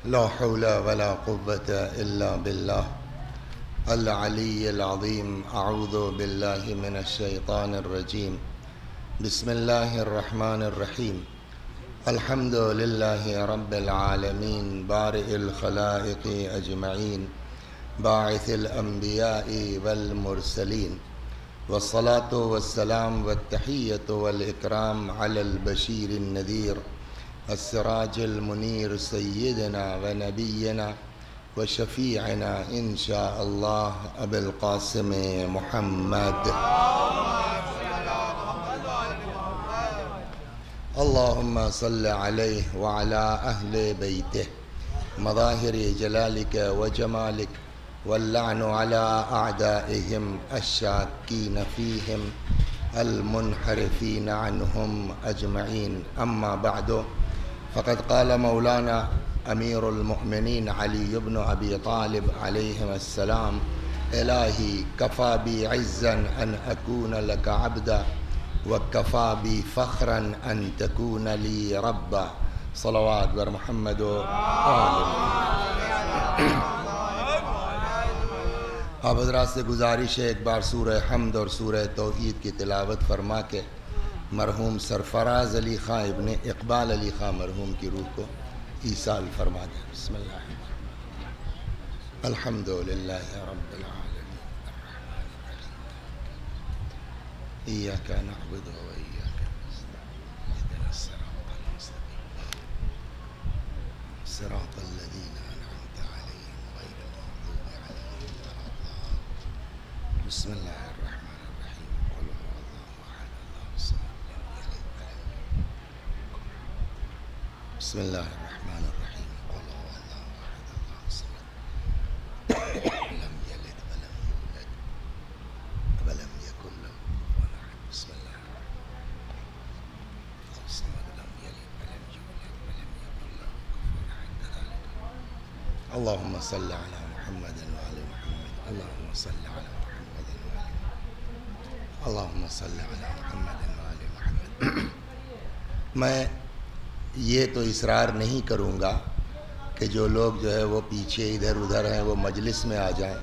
لا حول ولا قوة إلا بالله العلي العظيم. أعوذ بالله من الشيطان الرجيم. بسم الله الرحمن الرحيم. الحمد لله رب العالمين بارئ الخلائق أجمعين باعث الأنبياء والمرسلين، والصلاة والسلام والتحية والإكرام على البشير النذير السراج المنير سيدنا ونبينا وشفيعنا إن شاء الله أبي القاسم محمد. اللهم صل عليه وعلى أهل بيته مظاهر جلالك وجمالك، واللعن على أعدائهم الشاكين فيهم المنحرفين عنهم أجمعين. أما بعد، فقد قال مولانا أمير المؤمنين علي بن أبي طالب عليهم السلام: إلهي كفى بي عزا أن أكون لك عبدا، وكفى بي فخرا أن تكون لي ربا. صلوات بر محمد آپ حضرات سے گزارش ہے ایک بار سورہ حمد اور سورہ توحید کی تلاوت فرما کے مرحوم سرفراز علی خان ابن اقبال علی خان مرحوم کی روح کو ایصال فرما دیں. بسم اللہ الحمد للہ رب العالمین الرحمن الرحیم ایاک نعبد و ایاک نستعین اهدنا الصراط المستقیم صراط الذین انعمت علیہم غیر المغضوب علیہم ولا الضالین. بسم اللہ الرحمن الرحیم. قل هو اللہ احد اللہ الصمد لم یلد ولم یولد. بسم اللہ الرحمن الرحیم. قل هو اللہ احد اللہ الصمد لم یلد ولم یولد ولم یکن له کفوا احد. بسم اللہ الصمد لم یلد ولم یولد ولم یکن له کفوا احد. اللهم صل على محمد وآل محمد. اللهم صل على محمد وآل محمد. اللهم صل على محمد وآل محمد. میں یہ تو اصرار نہیں کروں گا کہ جو لوگ جو ہے وہ پیچھے ادھر ادھر ہیں وہ مجلس میں آ جائیں،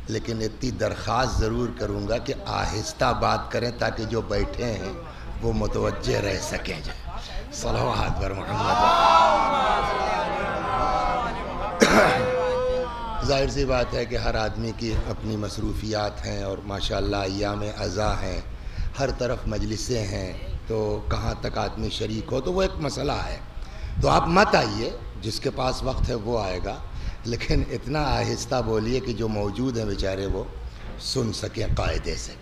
لیکن اتنی درخواست ضرور کروں گا کہ آہستہ بات کریں تاکہ جو بیٹھے ہیں وہ متوجہ رہ سکیں. صلوات بر محمد. ظاہر سی بات ہے کہ ہر آدمی کی اپنی مصروفیات ہیں اور ماشاءاللہ ایام عزا ہیں، ہر طرف مجلسیں ہیں، تو کہاں تک آدمی شریک ہو تو وہ ایک مسئلہ ہے. تو آپ مت آئیے، جس کے پاس وقت ہے وہ آئے گا، لیکن اتنا آہستہ بولیے کہ جو موجود ہیں بیچارے وہ سن سکیں قاعدے سے.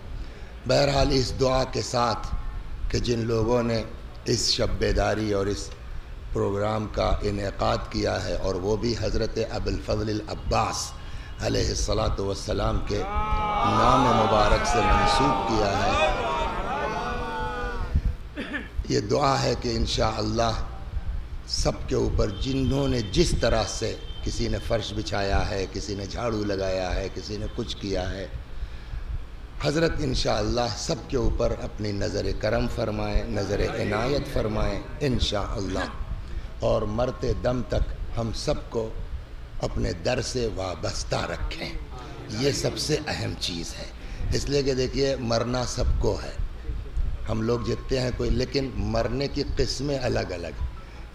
بہرحال اس دعا کے ساتھ کہ جن لوگوں نے اس شب بیداری اور اس پروگرام کا انعقاد کیا ہے، اور وہ بھی حضرت ابوالفضل العباس علیہ السلام کے نام مبارک سے منسوب کیا ہے، یہ دعا ہے کہ انشاءاللہ سب کے اوپر جنہوں نے جس طرح سے، کسی نے فرش بچھایا ہے، کسی نے جھاڑو لگایا ہے، کسی نے کچھ کیا ہے، حضرت انشاءاللہ سب کے اوپر اپنی نظر کرم فرمائیں، نظر عنایت فرمائیں انشاءاللہ، اور مرتے دم تک ہم سب کو اپنے در سے وابستہ رکھیں. یہ سب سے اہم چیز ہے، اس لیے کہ دیکھیے مرنا سب کو ہے، ہم لوگ جتتے ہیں کوئی، لیکن مرنے کی قسمیں الگ الگ.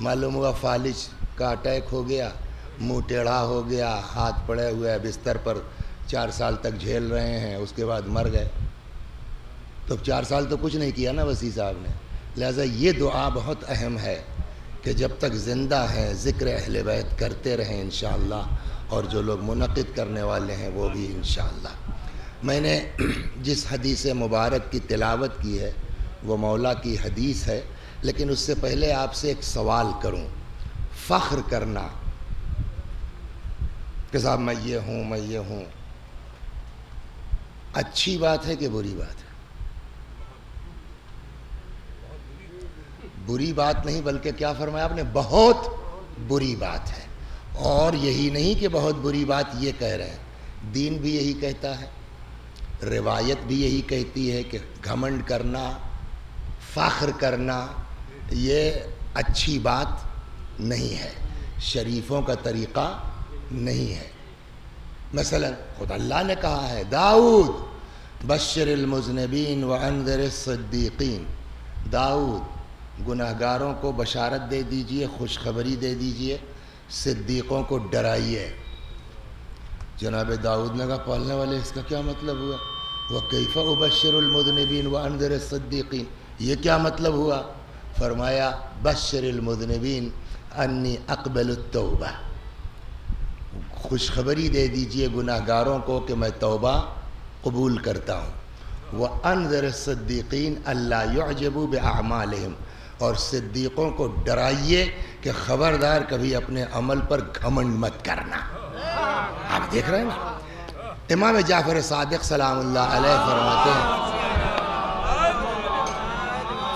معلوم ہوا فالج کا اٹیک ہو گیا، منہ ٹیڑھا ہو گیا، ہاتھ پڑے ہوئے بستر پر 4 سال تک جھیل رہے ہیں، اس کے بعد مر گئے. تو 4 سال تو کچھ نہیں کیا نا وسیع صاحب نے. لہذا یہ دعا بہت اہم ہے کہ جب تک زندہ ہیں ذکر اہل بیت کرتے رہیں انشاءاللہ، اور جو لوگ منعقد کرنے والے ہیں وہ بھی انشاءاللہ. میں نے جس حدیث مبارک کی تلاوت کی ہے وہ مولا کی حدیث ہے، لیکن اس سے پہلے آپ سے ایک سوال کروں. فخر کرنا کہ صاحب میں یہ ہوں، اچھی بات ہے کہ بری بات ہے؟ بری بات نہیں، بلکہ کیا فرمایا آپ نے؟ بہت بری بات ہے. اور یہی نہیں کہ بہت بری بات یہ کہہ رہے ہیں، دین بھی یہی کہتا ہے، روایت بھی یہی کہتی ہے کہ گھمنڈ کرنا، فخر کرنا یہ اچھی بات نہیں ہے. شریفوں کا طریقہ نہیں ہے۔ مثلا خود اللہ نے کہا ہے داؤد بشر المذنبین وانذر الصدیقین، داؤد گناہگاروں کو بشارت دے دیجئے، خوشخبری دے دیجئے، صدیقوں کو ڈرائیے۔ جناب داؤد نے کہا پالنے والے اس کا کیا مطلب ہوا؟ وَكَيْفَ أُبَشِّرُ الْمُذْنِبِينَ وَأَنذِرِ الصِّدِّيقِينَ، یہ کیا مطلب ہوا؟ فرمایا بشر المذنبین انی اقبل التوبہ، خوشخبری دے دیجئے گناہگاروں کو کہ میں توبہ قبول کرتا ہوں۔ وَأَنذِرِ الصِّدِّيقِينَ أَلَّا يُعْجَبُوا بِأَعْمَالِهِمْ، اور صدیقوں کو ڈرائیے کہ خبردار کبھی اپنے عمل پر گھمنڈ مت کرنا۔ آپ دیکھ رہے ہیں نا، امام جعفر صادق سلام اللہ علیہ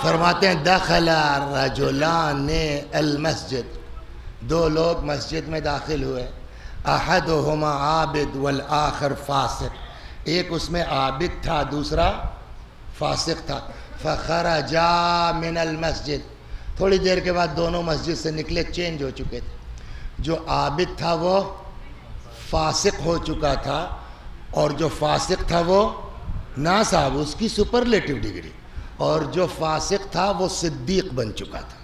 فرماتے ہیں دخل رجلان المسجد، دو لوگ مسجد میں داخل ہوئے، احدہما عابد والآخر فاسق، ایک اس میں عابد تھا دوسرا فاسق تھا۔ فخرجا من المسجد، تھوڑی دیر کے بعد دونوں مسجد سے نکلے، چینج ہو چکے تھے، جو عابد تھا وہ فاسق ہو چکا تھا، اور جو فاسق تھا وہ نا صاحب اس کی سپرلیٹو ڈگری، اور جو فاسق تھا وہ صدیق بن چکا تھا۔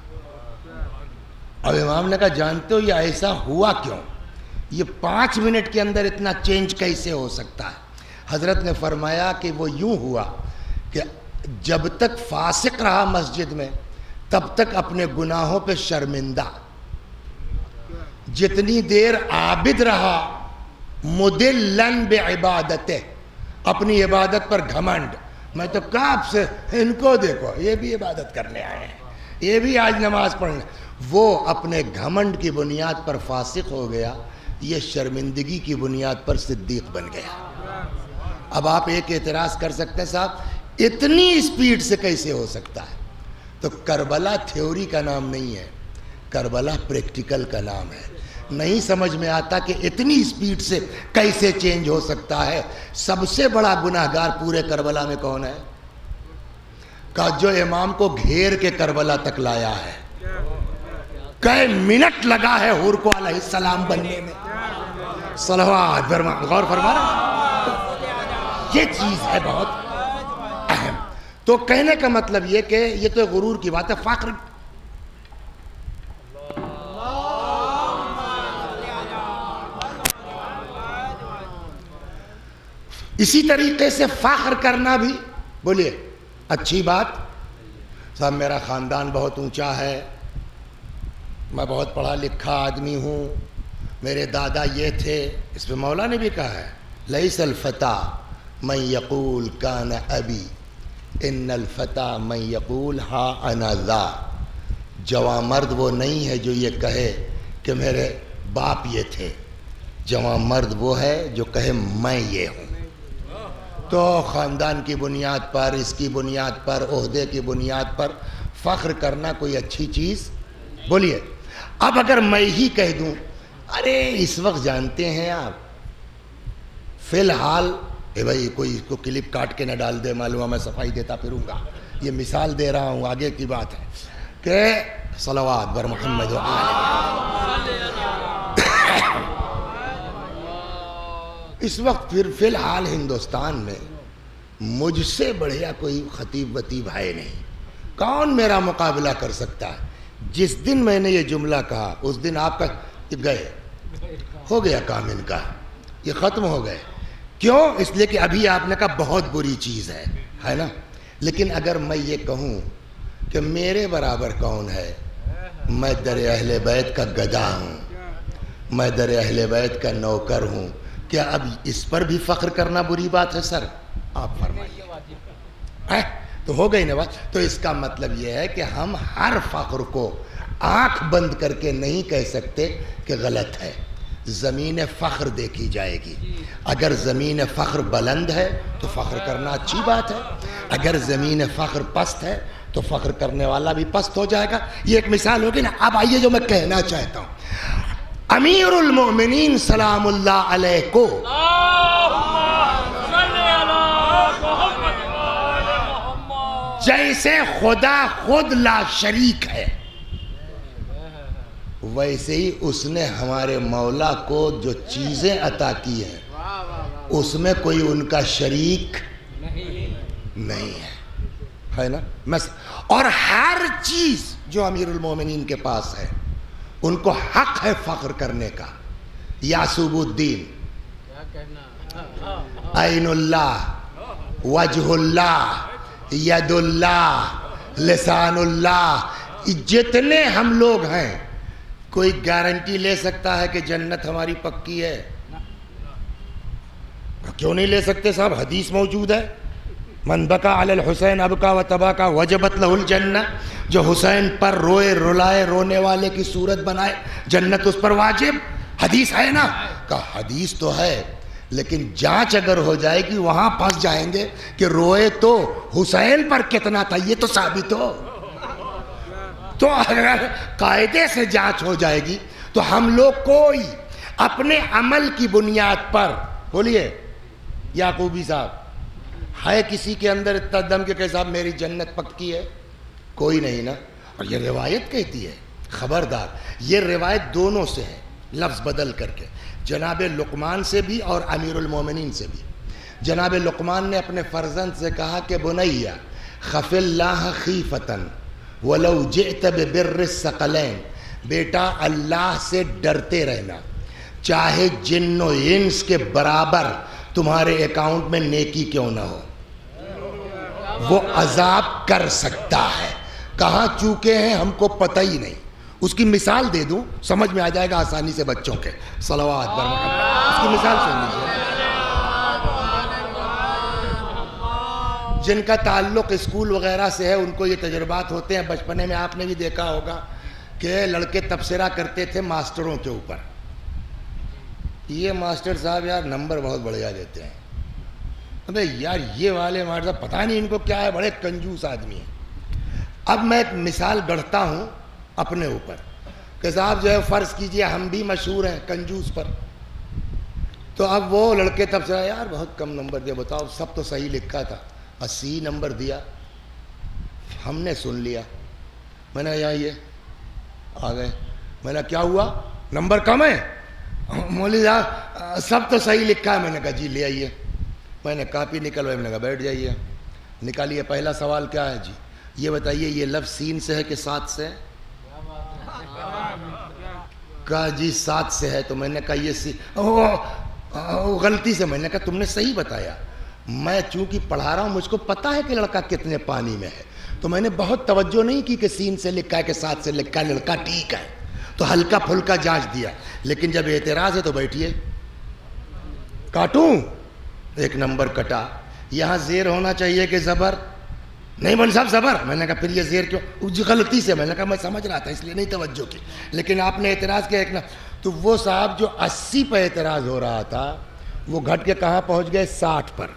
اب امام نے کہا جانتے ہو یہ ایسا ہوا کیوں؟ یہ 5 منٹ کے اندر اتنا چینج کیسے ہو سکتا ہے؟ حضرت نے فرمایا کہ وہ یوں ہوا کہ جب تک فاسق رہا مسجد میں تب تک اپنے گناہوں پہ شرمندہ، جتنی دیر عابد رہا مدلن بعبادتہ، اپنی عبادت پر گھمنڈ، میں تو کہا آپ سے ان کو دیکھو یہ بھی عبادت کرنے آئے ہیں، یہ بھی آج نماز پڑھنے، وہ اپنے گھمنڈ کی بنیاد پر فاسق ہو گیا، یہ شرمندگی کی بنیاد پر صدیق بن گیا۔ اب آپ ایک اعتراض کر سکتے ہیں صاحب اتنی اسپیڈ سے کیسے ہو سکتا ہے؟ تو کربلا تھیوری کا نام نہیں ہے، کربلا پریکٹیکل کا نام ہے۔ نہیں سمجھ میں آتا کہ اتنی اسپیڈ سے کیسے چینج ہو سکتا ہے۔ سب سے بڑا گناہگار پورے کربلا میں کون ہے؟ کہ جو امام کو گھیر کے کربلا تک لایا ہے، کئی منٹ لگا ہے حور کو علیہ السلام بننے میں، صلوات غور فرما رہا، یہ چیز ہے بہت اہم۔ تو کہنے کا مطلب یہ کہ یہ تو غرور کی بات ہے، فخر اسی طریقے سے فخر کرنا بھی، بولیے اچھی بات، صاحب میرا خاندان بہت اونچا ہے، میں بہت پڑھا لکھا آدمی ہوں، میرے دادا یہ تھے۔ اس پہ مولا نے بھی کہا ہے لیس الفتى من یقول کان ابی ان الفتى من یقول ہا انا ذا، جوان مرد وہ نہیں ہے جو یہ کہے کہ میرے باپ یہ تھے، جوان مرد وہ ہے جو کہے میں یہ ہوں۔ تو خاندان کی بنیاد پر، اس کی بنیاد پر، عہدے کی بنیاد پر فخر کرنا کوئی اچھی چیز؟ بولیے اب اگر میں ہی کہہ دوں ارے اس وقت جانتے ہیں آپ فی الحال بھائی کوئی اس کو کلپ کاٹ کے نہ ڈال دے، معلوم میں صفائی دیتا پھروں گا، یہ مثال دے رہا ہوں، آگے کی بات ہے کہ صلوات بر محمد و آلہ۔ اس وقت پھر فی الحال ہندوستان میں مجھ سے بڑھیا کوئی خطیب وطیب ہے نہیں، کون میرا مقابلہ کر سکتا ہے؟ جس دن میں نے یہ جملہ کہا اس دن آپ کا گئے ہو گیا کام، ان کا یہ ختم ہو گئے۔ کیوں؟ اس لیے کہ ابھی آپ نے کہا بہت بری چیز ہے نا، لیکن اگر میں یہ کہوں کہ میرے برابر کون ہے، میں در اہل بیت کا گدا ہوں، میں در اہل بیت کا نوکر ہوں، کیا اب اس پر بھی فخر کرنا بری بات ہے سر؟ آپ فرمائیے، تو ہو گئی نا بات۔ تو اس کا مطلب یہ ہے کہ ہم ہر فخر کو آنکھ بند کر کے نہیں کہہ سکتے کہ غلط ہے، زمین فخر دیکھی جائے گی۔ اگر زمین فخر بلند ہے تو فخر کرنا اچھی بات ہے، اگر زمین فخر پست ہے تو فخر کرنے والا بھی پست ہو جائے گا۔ یہ ایک مثال ہوگی نا۔ اب آئیے جو میں کہنا چاہتا ہوں، امیر المومنین سلام اللہ علیہ کو جیسے خدا خود لا شریک ہے، ویسے ہی اس نے ہمارے مولا کو جو چیزیں عطا کی ہیں اس میں کوئی ان کا شریک نہیں ہے نا. اور ہر چیز جو امیر المومنین کے پاس ہے ان کو حق ہے فخر کرنے کا. یعصوب الدین، عین اللہ، وجہ اللہ، ید اللہ، لسان اللہ، جتنے ہم لوگ ہیں کوئی گارنٹی لے سکتا ہے کہ جنت ہماری پکی ہے؟ کیوں نہیں لے سکتے صاحب؟ حدیث موجود ہے، من بکا علی الحسین ابکا و تباکا وجبت لہ الجنہ، جو حسین پر روئے رلائے رونے والے کی صورت بنائے جنت اس پر واجب. حدیث ہے نا؟ کہا حدیث تو ہے لیکن جانچ اگر ہو جائے گی وہاں پھنس جائیں گے کہ روئے تو حسین پر کتنا تھا یہ تو ثابت ہو. تو اگر قاعدے سے جانچ ہو جائے گی تو ہم لوگ کوئی اپنے عمل کی بنیاد پر، بولیے یعقوبی صاحب، ہے کسی کے اندر اتنا دم کہ صاحب میری جنت پکی ہے؟ کوئی نہیں نا. اور یہ روایت کہتی ہے، خبردار یہ روایت دونوں سے ہے لفظ بدل کر کے، جناب لقمان سے بھی اور امیر المومنین سے بھی. جناب لقمان نے اپنے فرزند سے کہا کہ بنیا خف اللہ خیفتن ولو جئت ببر الثقلین، بیٹا اللہ سے ڈرتے رہنا چاہے جن و انس کے برابر تمہارے اکاؤنٹ میں نیکی کیوں نہ ہو، وہ عذاب کر سکتا ہے. کہاں چوکے ہیں ہم کو پتہ ہی نہیں. اس کی مثال دے دوں سمجھ میں آ جائے گا آسانی سے بچوں کے. صلوات بر محمد. اس کی مثال سن لیجیے. جن کا تعلق اسکول وغیرہ سے ہے ان کو یہ تجربات ہوتے ہیں. بچپنے میں آپ نے بھی دیکھا ہوگا کہ لڑکے تبصرہ کرتے تھے ماسٹروں کے اوپر، یہ ماسٹر صاحب یار نمبر بہت بڑھیا دیتے ہیں. ابے یار یہ والے ماسٹر صاحب پتہ نہیں ان کو کیا ہے، بڑے کنجوس آدمی ہیں. اب میں ایک مثال گڑھتا ہوں اپنے اوپر کہ صاحب جو ہے فرض کیجئے ہم بھی مشہور ہیں کنجوس پر. تو اب وہ لڑکے تبصرہ یار بہت کم نمبر دیا، بتاؤ سب تو صحیح لکھا تھا، 80 نمبر دیا. ہم نے سن لیا. میں نے یہاں یہ آ گئے. میں نے کیا ہوا نمبر کم ہے؟ مولوی صاحب سب تو صحیح لکھا ہے. میں نے کہا جی لے آئیے. میں نے کاپی نکلوائی. میں نے کہا بیٹھ جائیے. نکالیے. پہلا سوال کیا ہے جی؟ یہ بتائیے یہ لفظ سین سے ہے کہ سات سے ہے؟ کہا جی سات سے ہے. تو میں نے کہا یہ غلطی سے. میں نے کہا تم نے صحیح بتایا. میں چونکہ پڑھا رہا ہوں مجھ کو پتا ہے کہ لڑکا کتنے پانی میں ہے، تو میں نے بہت توجہ نہیں کی کہ سین سے لکھا ہے کہ سات سے لکھا ہے. لڑکا ٹھیک ہے تو ہلکا پھلکا جانچ دیا. لیکن جب اعتراض ہے تو بیٹھیے. کاٹوں؟ ایک نمبر کٹا. یہاں زیر ہونا چاہیے کہ زبر؟ نہیں بول صاحب زبر. میں نے کہا پھر یہ زیر کیوں؟ غلطی سے. میں نے کہا میں سمجھ رہا تھا اس لیے نہیں توجہ کی. لیکن آپ نے اعتراض کیا ایک نا. تو وہ صاحب جو 80 پہ اعتراض ہو رہا تھا وہ گھٹ کے کہاں پہنچ گئے؟ 60 پر.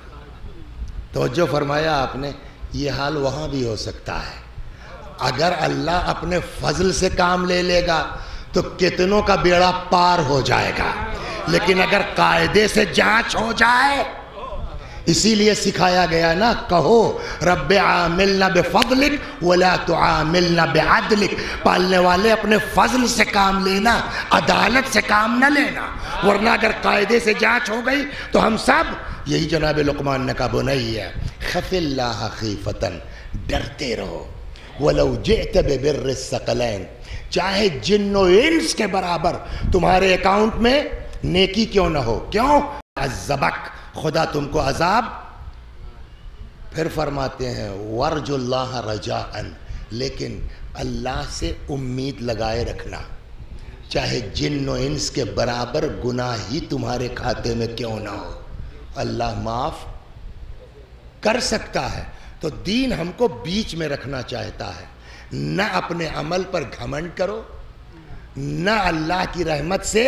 توجہ فرمایا آپ نے. یہ حال وہاں بھی ہو سکتا ہے. اگر اللہ اپنے فضل سے کام لے لے گا تو کتنوں کا بیڑا پار ہو جائے گا. لیکن اگر قاعدے سے جانچ ہو جائے، اسی لیے سکھایا گیا نا کہو رب عاملنا بفضلک ولا تعاملنا بعدلک. پالنے والے اپنے فضل سے کام لینا، عدالت سے کام نہ لینا، ورنہ اگر قاعدے سے جانچ ہو گئی تو ہم سب. یہی جناب لقمان نے کہا بنیا خف اللہ خیفتن، ڈرتے رہو، ولو جئت ببر الثقلین، چاہے جن و انس کے برابر تمہارے اکاؤنٹ میں نیکی کیوں نہ ہو. کیوں؟ عذبک، خدا تم کو عذاب. پھر فرماتے ہیں ورج اللہ رجاء، لیکن اللہ سے امید لگائے رکھنا چاہے جن و انس کے برابر گناہ ہی تمہارے کھاتے میں کیوں نہ ہو، اللہ معاف کر سکتا ہے. تو دین ہم کو بیچ میں رکھنا چاہتا ہے. نہ اپنے عمل پر گھمنڈ کرو، نہ اللہ کی رحمت سے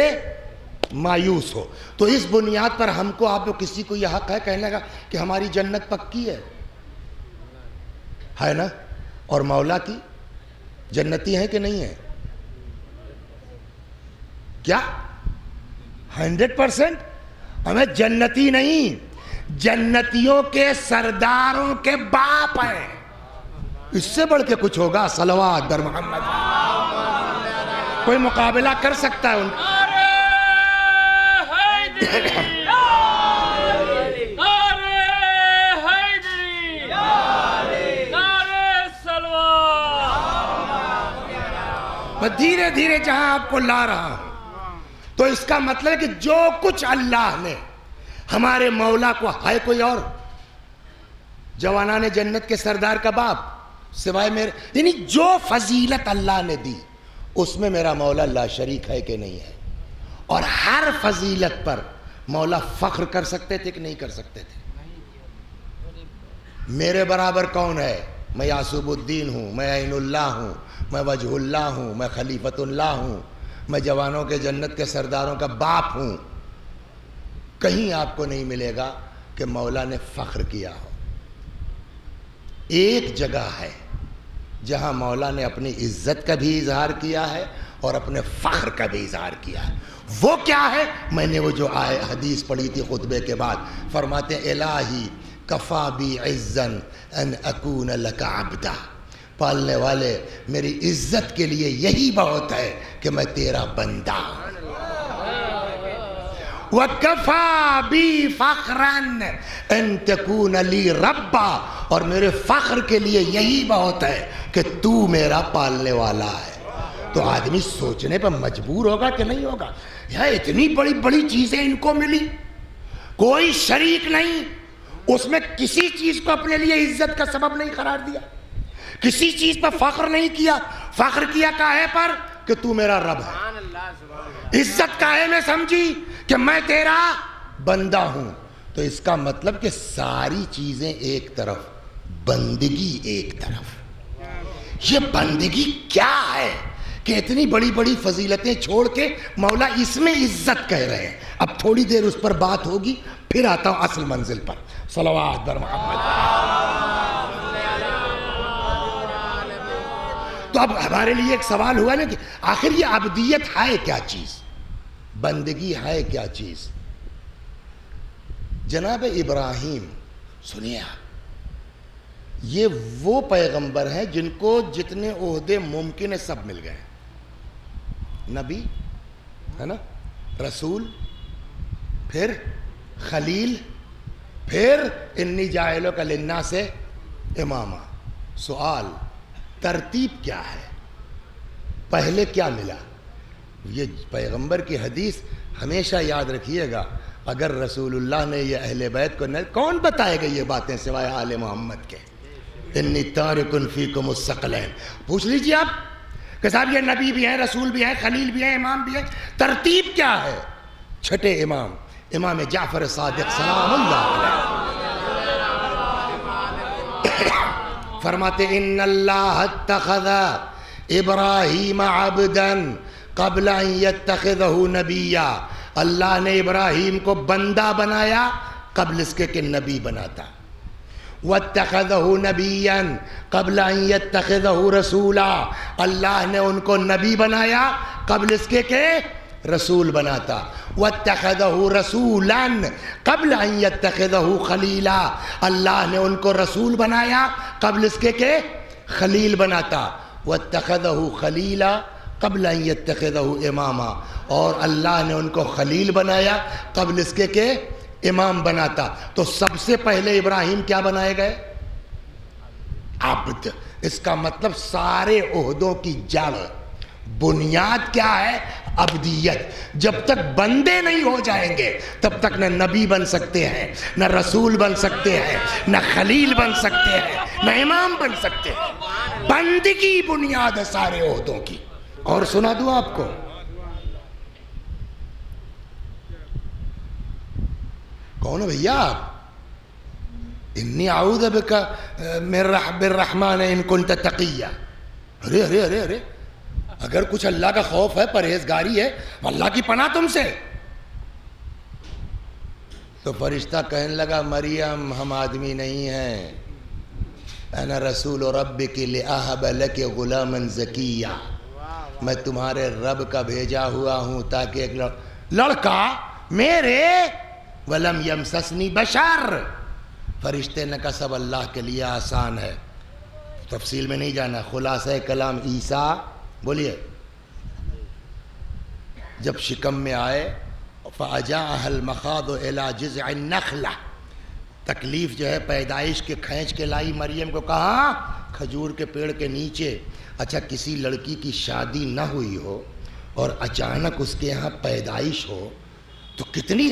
مایوس ہو. تو اس بنیاد پر ہم کو آپ کو کسی کو یہ حق ہے کہنے کا کہ ہماری جنت پکی ہے نا؟ اور مولا کی جنتی ہیں کہ نہیں ہے؟ کیا 100%؟ ہمیں جنتی نہیں، جنتیوں کے سرداروں کے باپ ہیں. اس سے بڑھ کے کچھ ہوگا؟ صلوات بر محمد. کوئی مقابلہ کر سکتا ہے ان میں دھیرے دھیرے جہاں آپ کو لا رہا ہوں تو اس کا مطلب ہے کہ جو کچھ اللہ نے ہمارے مولا کو ہے کوئی اور جوانان جنت کے سردار کا باپ سوائے میرے یعنی جو فضیلت اللہ نے دی اس میں میرا مولا لا شریک ہے کہ نہیں ہے اور ہر فضیلت پر مولا فخر کر سکتے تھے کہ نہیں کر سکتے تھے میرے برابر کون ہے میں یعصوب الدین ہوں میں عین اللہ ہوں میں وجہ اللہ ہوں میں خلیفۃ اللہ ہوں میں جوانوں کے جنت کے سرداروں کا باپ ہوں کہیں آپ کو نہیں ملے گا کہ مولا نے فخر کیا ہو ایک جگہ ہے جہاں مولا نے اپنی عزت کا بھی اظہار کیا ہے اور اپنے فخر کا بھی اظہار کیا ہے وہ کیا ہے میں نے وہ جو حدیث پڑھی تھی خطبے کے بعد فرماتے ہیں الہی کفا بی عزن ان اکون لک عبدا پالنے والے میری عزت کے لیے یہی بہت ہے کہ میں تیرا بندہ ہوں وَكَفَى بِي فَخْرًا أَن تَكُونَ لِي رَبًّا اور میرے فخر کے لیے یہی بہت ہے کہ تو میرا پالنے والا ہے تو آدمی سوچنے پر مجبور ہوگا کہ نہیں ہوگا یہ اتنی بڑی بڑی چیزیں ان کو ملی کوئی شریک نہیں اس میں کسی چیز کو اپنے لیے عزت کا سبب نہیں قرار دیا کسی چیز پر فخر نہیں کیا فخر کیا کاہے پر کہ تو میرا رب ہے عزت کاہے میں سمجھی کہ میں تیرا بندہ ہوں تو اس کا مطلب کہ ساری چیزیں ایک طرف بندگی ایک طرف یہ بندگی کیا ہے کہ اتنی بڑی بڑی فضیلتیں چھوڑ کے مولا اس میں عزت کہہ رہے ہیں اب تھوڑی دیر اس پر بات ہوگی پھر آتا ہوں اصل منزل پر صلوات بر محمد تو اب ہمارے لیے ایک سوال ہوا نا کہ آخر یہ عبدیت ہے کیا چیز بندگی ہے کیا چیز جناب ابراہیم سنیے یہ وہ پیغمبر ہیں جن کو جتنے عہدے ممکن ہے سب مل گئے نبی ہے نا رسول پھر خلیل پھر انی جاعلک للناس اماما سوال ترتیب کیا ہے پہلے کیا ملا یہ پیغمبر کی حدیث ہمیشہ یاد رکھیے گا اگر رسول اللہ نے یہ اہل بیت کو کون بتائے گا یہ باتیں سوائے آل محمد کے انی تارک فیکم الثقلین پوچھ لیجیے آپ کہ صاحب یہ نبی بھی ہیں رسول بھی ہیں خلیل بھی ہیں امام بھی ہیں ترتیب کیا ہے چھٹے امام جعفر صادق سلام اللہ علیہ فرماتے ان اللہ اتخذ ابراہیم عبدا قبل ان یتخذہ نبیا اللہ نے ابراہیم کو بندہ بنایا قبل اس کے کہ نبی بناتا واتخذہ نبیا قبل ان یتخذہ رسولا اللہ نے ان کو نبی بنایا قبل اس کے کہ رسول بناتا واتخذہ رسولا قبل ان یتخذہ خلیلا اللہ نے ان کو رسول بنایا قبل اس کے کہ خلیل بناتا واتخذہ خلیلا قبل ان یتخذہ اماما اور اللہ نے ان کو خلیل بنایا قبل اس کے کہ امام بناتا تو سب سے پہلے ابراہیم کیا بنائے گئے عبد اس کا مطلب سارے عہدوں کی جڑ بنیاد کیا ہے عبدیت جب تک بندے نہیں ہو جائیں گے تب تک نہ نبی بن سکتے ہیں نہ رسول بن سکتے ہیں نہ خلیل بن سکتے ہیں نہ امام بن سکتے ہیں بندگی بنیاد ہے سارے عہدوں کی اور سنا دوں آپ کو کون ہو بھیا آپ انی اعوذ بک من رب الرحمن ان کنت تقیہ ارے ارے ارے ارے اگر کچھ اللہ کا خوف ہے پرہیزگاری ہے اللہ کی پناہ تم سے تو فرشتہ کہنے لگا مریم ہم آدمی نہیں ہیں انا رسول ربک لأہب لک غلاما زکیہ میں تمہارے رب کا بھیجا ہوا ہوں تاکہ ایک لڑکا میرے ولم یمسسنی بشر فرشتے نے کہا سب اللہ کے لیے آسان ہے تفصیل میں نہیں جانا خلاصہ کلام عیسیٰ بولیے جب شکم میں آئے فَأَجَاءَهَا الْمَخَاضُ إِلَى جِذْعِ النَّخْلَةِ، تکلیف جو ہے پیدائش کے کھینچ کے لائی مریم کو، کہاں؟ کھجور کے پیڑ کے نیچے۔ اچھا کسی لڑکی کی شادی نہ ہوئی ہو اور اچانک اس کے یہاں پیدائش ہو تو کتنی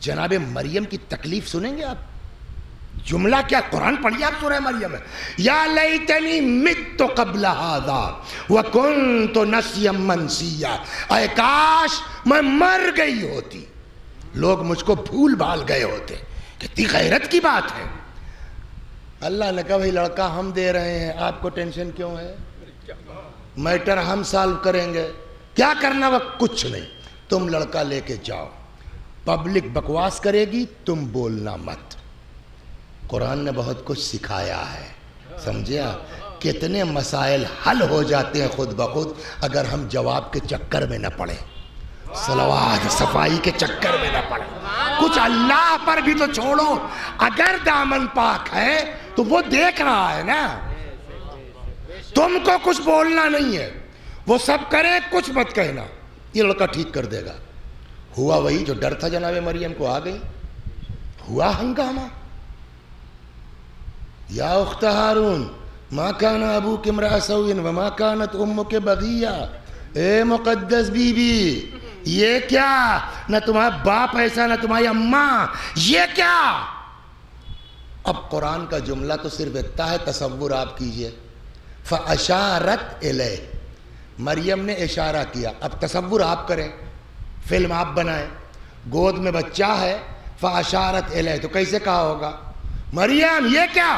جناب مریم کی تکلیف سنیں گے آپ؟ جملہ کیا قرآن پڑھیے آپ سورہ مریم میں، یا لیتنی مت قبل ھذا وکنت نسیا منسیا، اے کاش میں مر گئی ہوتی، لوگ مجھ کو بھول بھال گئے ہوتے۔ کتنی غیرت کی بات ہے۔ اللہ نے کہا بھائی لڑکا ہم دے رہے ہیں، آپ کو ٹینشن کیوں ہے؟ میٹر ہم سالو کریں گے، کیا کرنا وقت کچھ نہیں، تم لڑکا لے کے جاؤ، پبلک بکواس کرے گی تم بولنا مت۔ قرآن نے بہت کچھ سکھایا ہے، سمجھے آپ؟ کتنے مسائل حل ہو جاتے ہیں خود بخود اگر ہم جواب کے چکر میں نہ پڑیں، صلوات صفائی کے چکر میں نہ پڑیں۔ کچھ اللہ پر بھی تو چھوڑو، اگر دامن پاک ہے تو وہ دیکھ رہا ہے نا، تم کو کچھ بولنا نہیں ہے، وہ سب کرے کچھ مت کہنا، یہ لڑکا ٹھیک کر دے گا۔ ہوا وہی جو ڈر تھا جناب مریم کو، آ گئی، ہوا ہنگامہ۔ یا اخت ہارون ما کان ابوک امرأ سوء وما کانت امک بغیہ، اے مقدس بی بی یہ کیا، نہ تمہارا باپ ایسا نہ تمہاری اماں، یہ کیا؟ اب قرآن کا جملہ تو صرف اتنا ہے، تصور آپ کیجئے، فَأَشَارَتْ إِلَيْهِ، مریم نے اشارہ کیا۔ اب تصور آپ کریں، فلم آپ بنائیں، گود میں بچہ ہے، فَأَشَارَتْ إِلَيْهِ تو کیسے کہا ہوگا؟ مریم یہ کیا؟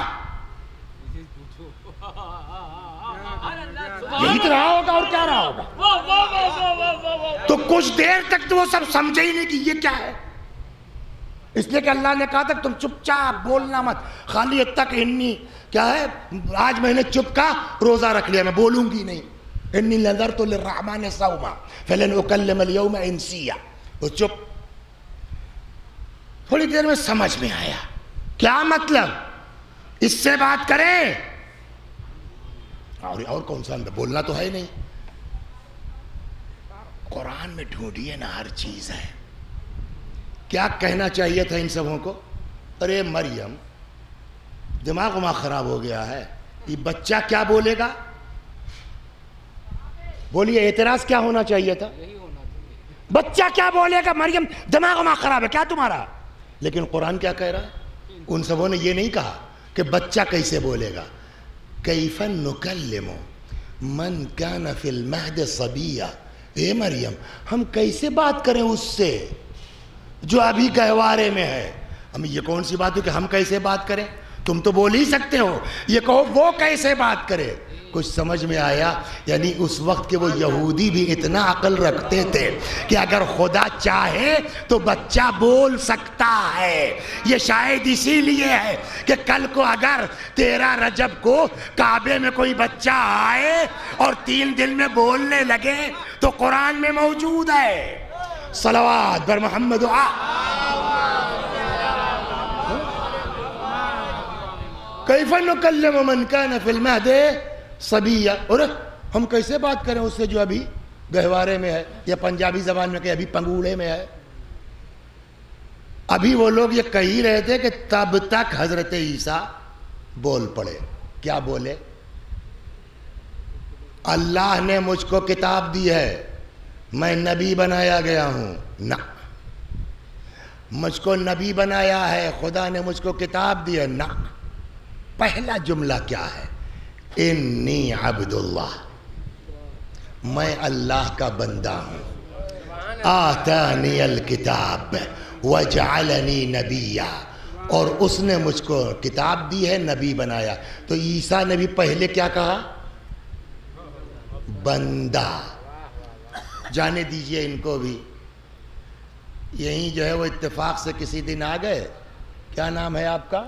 یہی تو رہا ہوگا، اور کیا رہا ہوگا؟ تو کچھ دیر تک تو وہ سب سمجھے ہی نہیں کہ یہ کیا ہے، اس لیے کہ اللہ نے کہا تھا تم چپ چاپ بولنا مت، خالی اتنا کہ انی کیا ہے، آج میں نے چپ کا روزہ رکھ لیا، میں بولوں گی نہیں، انی نذرت للرحمن صوما فلن اکلم اليوم انسیا، وہ چپ۔ تھوڑی دیر میں سمجھ میں آیا کیا مطلب، اس سے بات کریں، اور کون سا بولنا تو ہے نہیں۔ قرآن میں ڈھونڈیے نا، ہر چیز ہے۔ کیا کہنا چاہیے تھا ان سبوں کو؟ ارے مریم دماغ وہاں خراب ہو گیا ہے، یہ بچہ کیا بولے گا؟ بولیے اعتراض کیا ہونا چاہیے تھا؟ بچہ کیا بولے گا؟ مریم دماغ وہاں خراب ہے کیا تمہارا؟ لیکن قرآن کیا کہہ رہا ہے؟ ان سبوں نے یہ نہیں کہا کہ بچہ کیسے بولے گا، کیف نکلم من کان فی المہد صبیہ، اے مریم ہم کیسے بات کریں اس سے جو ابھی گہوارے میں ہے؟ ہم یہ کون سی بات ہے کہ ہم کیسے بات کریں؟ تم تو بول ہی سکتے ہو، یہ کہو وہ کیسے بات کرے؟ کچھ سمجھ میں آیا؟ یعنی اس وقت کے وہ یہودی بھی اتنا عقل رکھتے تھے کہ اگر خدا چاہے تو بچہ بول سکتا ہے۔ یہ شاید اسی لیے ہے کہ کل کو اگر 13 رجب کو کعبے میں کوئی بچہ آئے اور 3 دن میں بولنے لگے تو قرآن میں موجود ہے، صلوات بر محمد کیف نکلم من کان فی المہد صبیہ، اور ہم کیسے بات کریں اس سے جو ابھی گہوارے میں ہے، یا پنجابی زبان میں کہ ابھی پنگوڑے میں ہے۔ ابھی وہ لوگ یہ کہی رہے تھے کہ تب تک حضرت عیسیٰ بول پڑے۔ کیا بولے؟ اللہ نے مجھ کو کتاب دی ہے، میں نبی بنایا گیا ہوں، نہ مجھ کو نبی بنایا ہے، خدا نے مجھ کو کتاب دی ہے، نہ۔ پہلا جملہ کیا ہے؟ انی عبد اللہ، میں اللہ کا بندہ ہوں، آتانی الکتاب وجعلنی نبیا، اور اس نے مجھ کو کتاب دی ہے، نبی بنایا۔ تو عیسیٰ نے بھی پہلے کیا کہا؟ بندہ۔ جانے دیجئے ان کو بھی، یہیں جو ہے وہ اتفاق سے کسی دن آ گئے، کیا نام ہے آپ کا؟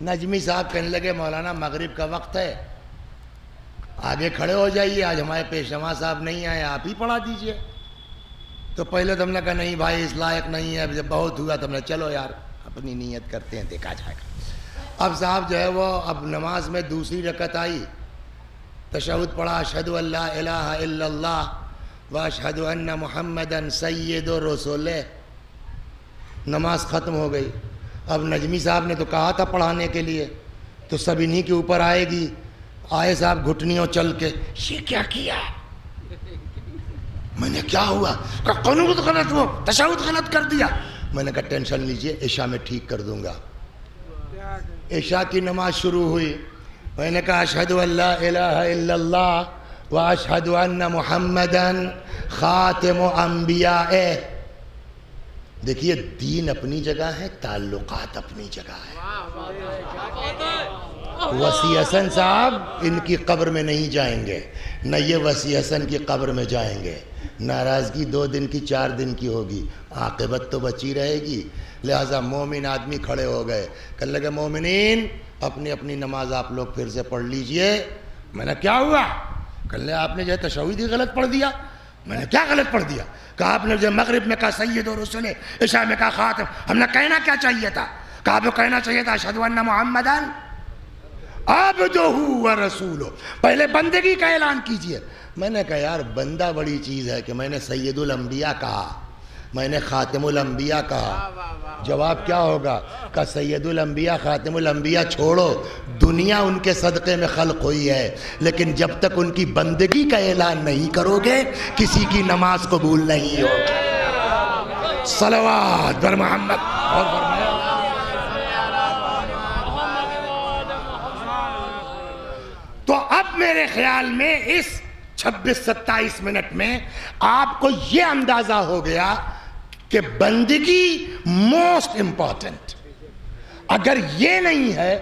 نجمی صاحب کہنے لگے مولانا مغرب کا وقت ہے، آگے کھڑے ہو جائیے، آج ہمارے پیشوا صاحب نہیں آئے، آپ ہی پڑھا دیجئے۔ تو پہلے تو ہم نے کہا نہیں بھائی اس لائق نہیں ہے، جب بہت ہوا تو ہم نے چلو یار اپنی نیت کرتے ہیں، دیکھا جائے گا۔ اب صاحب جو ہے وہ اب نماز میں دوسری رکعت آئی تشہد پڑھا اشہدو ان لا الہ الا اللہ واشہدو ان محمدن سید الرسول، نماز ختم ہو گئی۔ اب نجمی صاحب نے تو کہا تھا پڑھانے کے لیے، تو سب انہی کے اوپر آئے گی۔ آئے صاحب گھٹنیوں چل کے، یہ کیا کیا؟ میں نے کیا ہوا؟ کہا قنوت غلط ہو، تشہد غلط کر دیا۔ میں نے کہا ٹینشن لیجئے، عشاء میں ٹھیک کر دوں گا۔ عشاء کی نماز شروع ہوئی، میں نے کہا اشہدو ان لا الہ الا اللہ واشہدو ان محمدن خاتم انبیاء۔ دیکھیے دین اپنی جگہ ہے، تعلقات اپنی جگہ ہے۔ وسیع حسن صاحب ان کی قبر میں نہیں جائیں گے، نہ یہ وسیع حسن کی قبر میں جائیں گے۔ ناراضگی 2 دن کی 4 دن کی ہوگی، عاقبت تو بچی رہے گی۔ لہٰذا مومن آدمی کھڑے ہو گئے، کہنے لگے مومنین اپنی اپنی نماز آپ لوگ پھر سے پڑھ لیجئے۔ میں نے کیا ہوا؟ کہنے لگے آپ نے جو ہے تشہد ہی غلط پڑھ دیا۔ میں نے کیا غلط پڑھ دیا؟ کہا آپ نے جو مغرب میں کہا سید و رسول، عشاء میں کہا خاتم۔ ہم نے کہنا کیا چاہیے تھا؟ کہا آپ کو کہنا چاہیے تھا اشہدو ان محمدن عبدہ و رسولہ، پہلے بندگی کا اعلان کیجئے۔ میں نے کہا یار بندہ بڑی چیز ہے کہ میں نے سید الانبیاء کہا، میں نے خاتم الانبیاء کہا۔ جواب کیا ہوگا؟ کہ سید الانبیاء خاتم الانبیاء چھوڑو، دنیا ان کے صدقے میں خلق ہوئی ہے، لیکن جب تک ان کی بندگی کا اعلان نہیں کرو گے کسی کی نماز قبول نہیں ہوگی۔ صلوات بر محمد۔ اور فرمایا تو اب میرے خیال میں اس 26-27 منٹ میں آپ کو یہ اندازہ ہو گیا کہ بندگی موسٹ امپورٹنٹ۔ اگر یہ نہیں ہے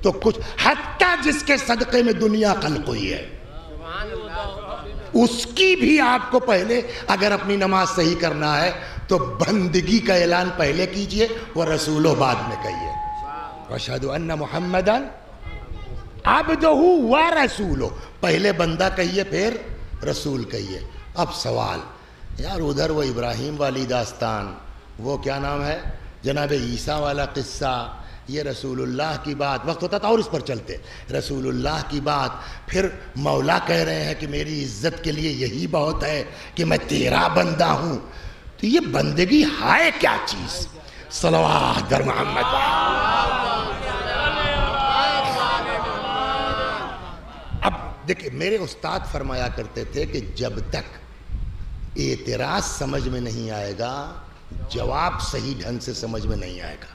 تو کچھ، حتیٰ جس کے صدقے میں دنیا خلق ہوئی ہے اس کی بھی آپ کو پہلے اگر اپنی نماز صحیح کرنا ہے تو بندگی کا اعلان پہلے کیجئے، وہ رسولو بعد میں کہیے۔ واشہدو ان محمدن عبدہ و رسولہ، پہلے بندہ کہیے پھر رسول کہیے۔ اب سوال یار ادھر وہ ابراہیم والی داستان، وہ کیا نام ہے جناب عیسیٰ والا قصہ، یہ رسول اللہ کی بات، وقت ہوتا تھا اور اس پر چلتے، رسول اللہ کی بات، پھر مولا کہہ رہے ہیں کہ میری عزت کے لیے یہی بہت ہے کہ میں تیرا بندہ ہوں۔ تو یہ بندگی ہے کیا چیز؟ صلوات بر محمد۔ اب دیکھیں میرے استاد فرمایا کرتے تھے کہ جب تک اعتراض سمجھ میں نہیں آئے گا، جواب صحیح ڈھنگ سے سمجھ میں نہیں آئے گا۔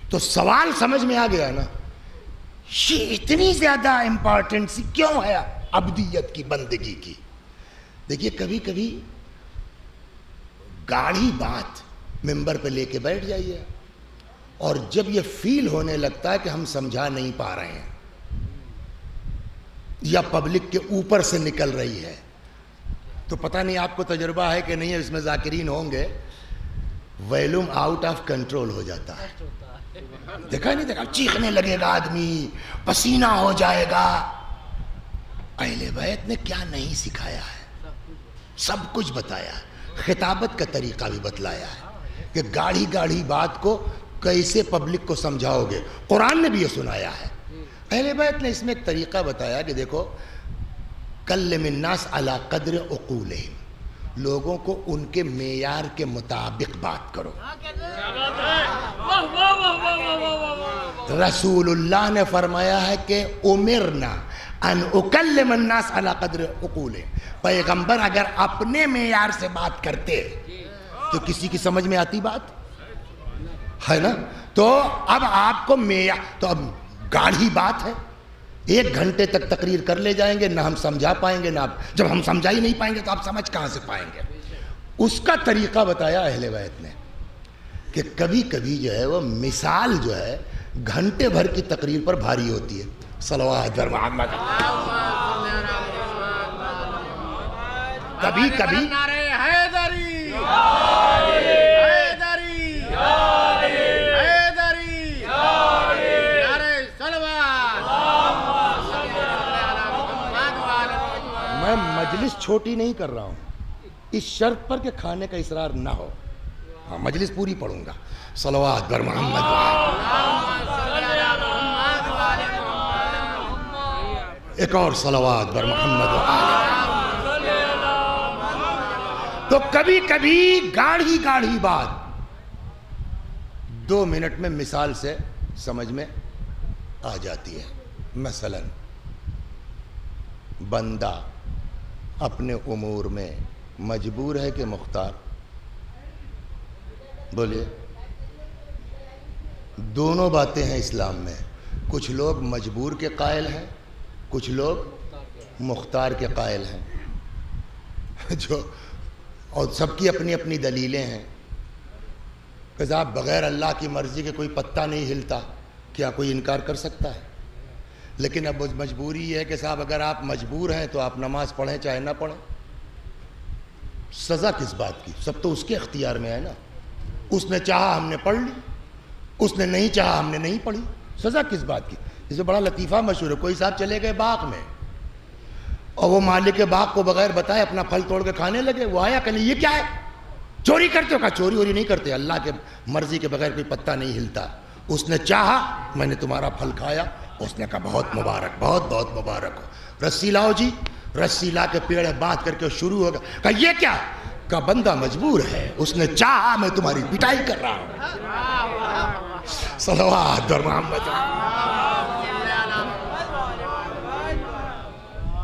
تو سوال سمجھ میں آ گیا نا، یہ اتنی زیادہ امپورٹنسی کیوں ہے عبدیت کی، بندگی کی؟ دیکھیے کبھی کبھی گاڑھی بات ممبر پہ لے کے بیٹھ جائیے، اور جب یہ فیل ہونے لگتا ہے کہ ہم سمجھا نہیں پا رہے ہیں یا پبلک کے اوپر سے نکل رہی ہے، تو پتہ نہیں آپ کو تجربہ ہے کہ نہیں ہے، اس میں ذاکرین ہوں گے، ویلوم آؤٹ آف کنٹرول ہو جاتا ہے۔ دیکھا نہیں دیکھا، چیخنے لگے گا آدمی، پسینہ ہو جائے گا۔ اہل بیت نے کیا نہیں سکھایا ہے، سب کچھ بتایا ہے، خطابت کا طریقہ بھی بتلایا ہے کہ گاڑھی گاڑھی بات کو کیسے پبلک کو سمجھاؤ گے۔ قرآن نے بھی یہ سنایا ہے۔ اہل بیت نے اس میں ایک طریقہ بتایا کہ دیکھو کلم الناس علی قدر عقولہم، لوگوں کو ان کے معیار کے مطابق بات کرو۔ رسول اللہ نے فرمایا ہے کہ امرنا ان اکلم الناس علی قدر عقولہم، پیغمبر اگر اپنے معیار سے بات کرتے تو کسی کی سمجھ میں آتی بات ہے نا؟ تو اب آپ کو معیار، تو اب گاڑھی بات ہے، 1 گھنٹے تک تقریر کر لے جائیں گے، نہ ہم سمجھا پائیں گے، نہ جب ہم سمجھا ہی نہیں پائیں گے تو آپ سمجھ کہاں سے پائیں گے؟ اس کا طریقہ بتایا اہل بیت نے کہ کبھی کبھی جو ہے وہ مثال جو ہے گھنٹے بھر کی تقریر پر بھاری ہوتی ہے۔ صلوات بر محمد۔ کبھی کبھی میں مجلس چھوٹی نہیں کر رہا ہوں اس شرط پر کہ کھانے کا اصرار نہ ہو، ہاں مجلس پوری پڑھوں گا۔ صلوات بر محمد۔ ایک اور صلوات بر محمد و آل۔ تو کبھی کبھی گاڑھی بات 2 منٹ میں مثال سے سمجھ میں آ جاتی ہے۔ مثلا بندہ اپنے امور میں مجبور ہے کہ مختار؟ بولیے، دونوں باتیں ہیں اسلام میں۔ کچھ لوگ مجبور کے قائل ہیں، کچھ لوگ مختار کے قائل ہیں، اور سب کی اپنی اپنی دلیلیں ہیں کہ صاحب بغیر اللہ کی مرضی کے کوئی پتہ نہیں ہلتا، کیا کوئی انکار کر سکتا ہے؟ لیکن اب مجبوری یہ ہے کہ صاحب اگر آپ مجبور ہیں تو آپ نماز پڑھیں چاہے نہ پڑھیں، سزا کس بات کی؟ سب تو اس کے اختیار میں ہے نا۔ اس نے چاہا ہم نے پڑھ لی، اس نے نہیں چاہا ہم نے نہیں پڑھی، سزا کس بات کی؟ اس میں بڑا لطیفہ مشہور ہے، کوئی صاحب چلے گئے باغ میں اور وہ مالک باغ کو بغیر بتائے اپنا پھل توڑ کے کھانے لگے۔ وہ آیا کہ یہ کیا ہے؟ چوری کرتے ہو؟ کہا چوری ووری نہیں کرتے، اللہ کے مرضی کے بغیر کوئی پتہ نہیں ہلتا، اس نے چاہا میں نے تمہارا پھل کھایا۔ اس نے کہا بہت مبارک، بہت بہت مبارک ہو، رسی لاؤ جی۔ رسی لا کے پیڑ باندھ کر کے شروع ہوگا۔ کہا یہ کیا؟ کہا بندہ مجبور ہے، اس نے چاہا میں تمہاری پٹائی کر رہا ہوں۔ صلوات بر محمد۔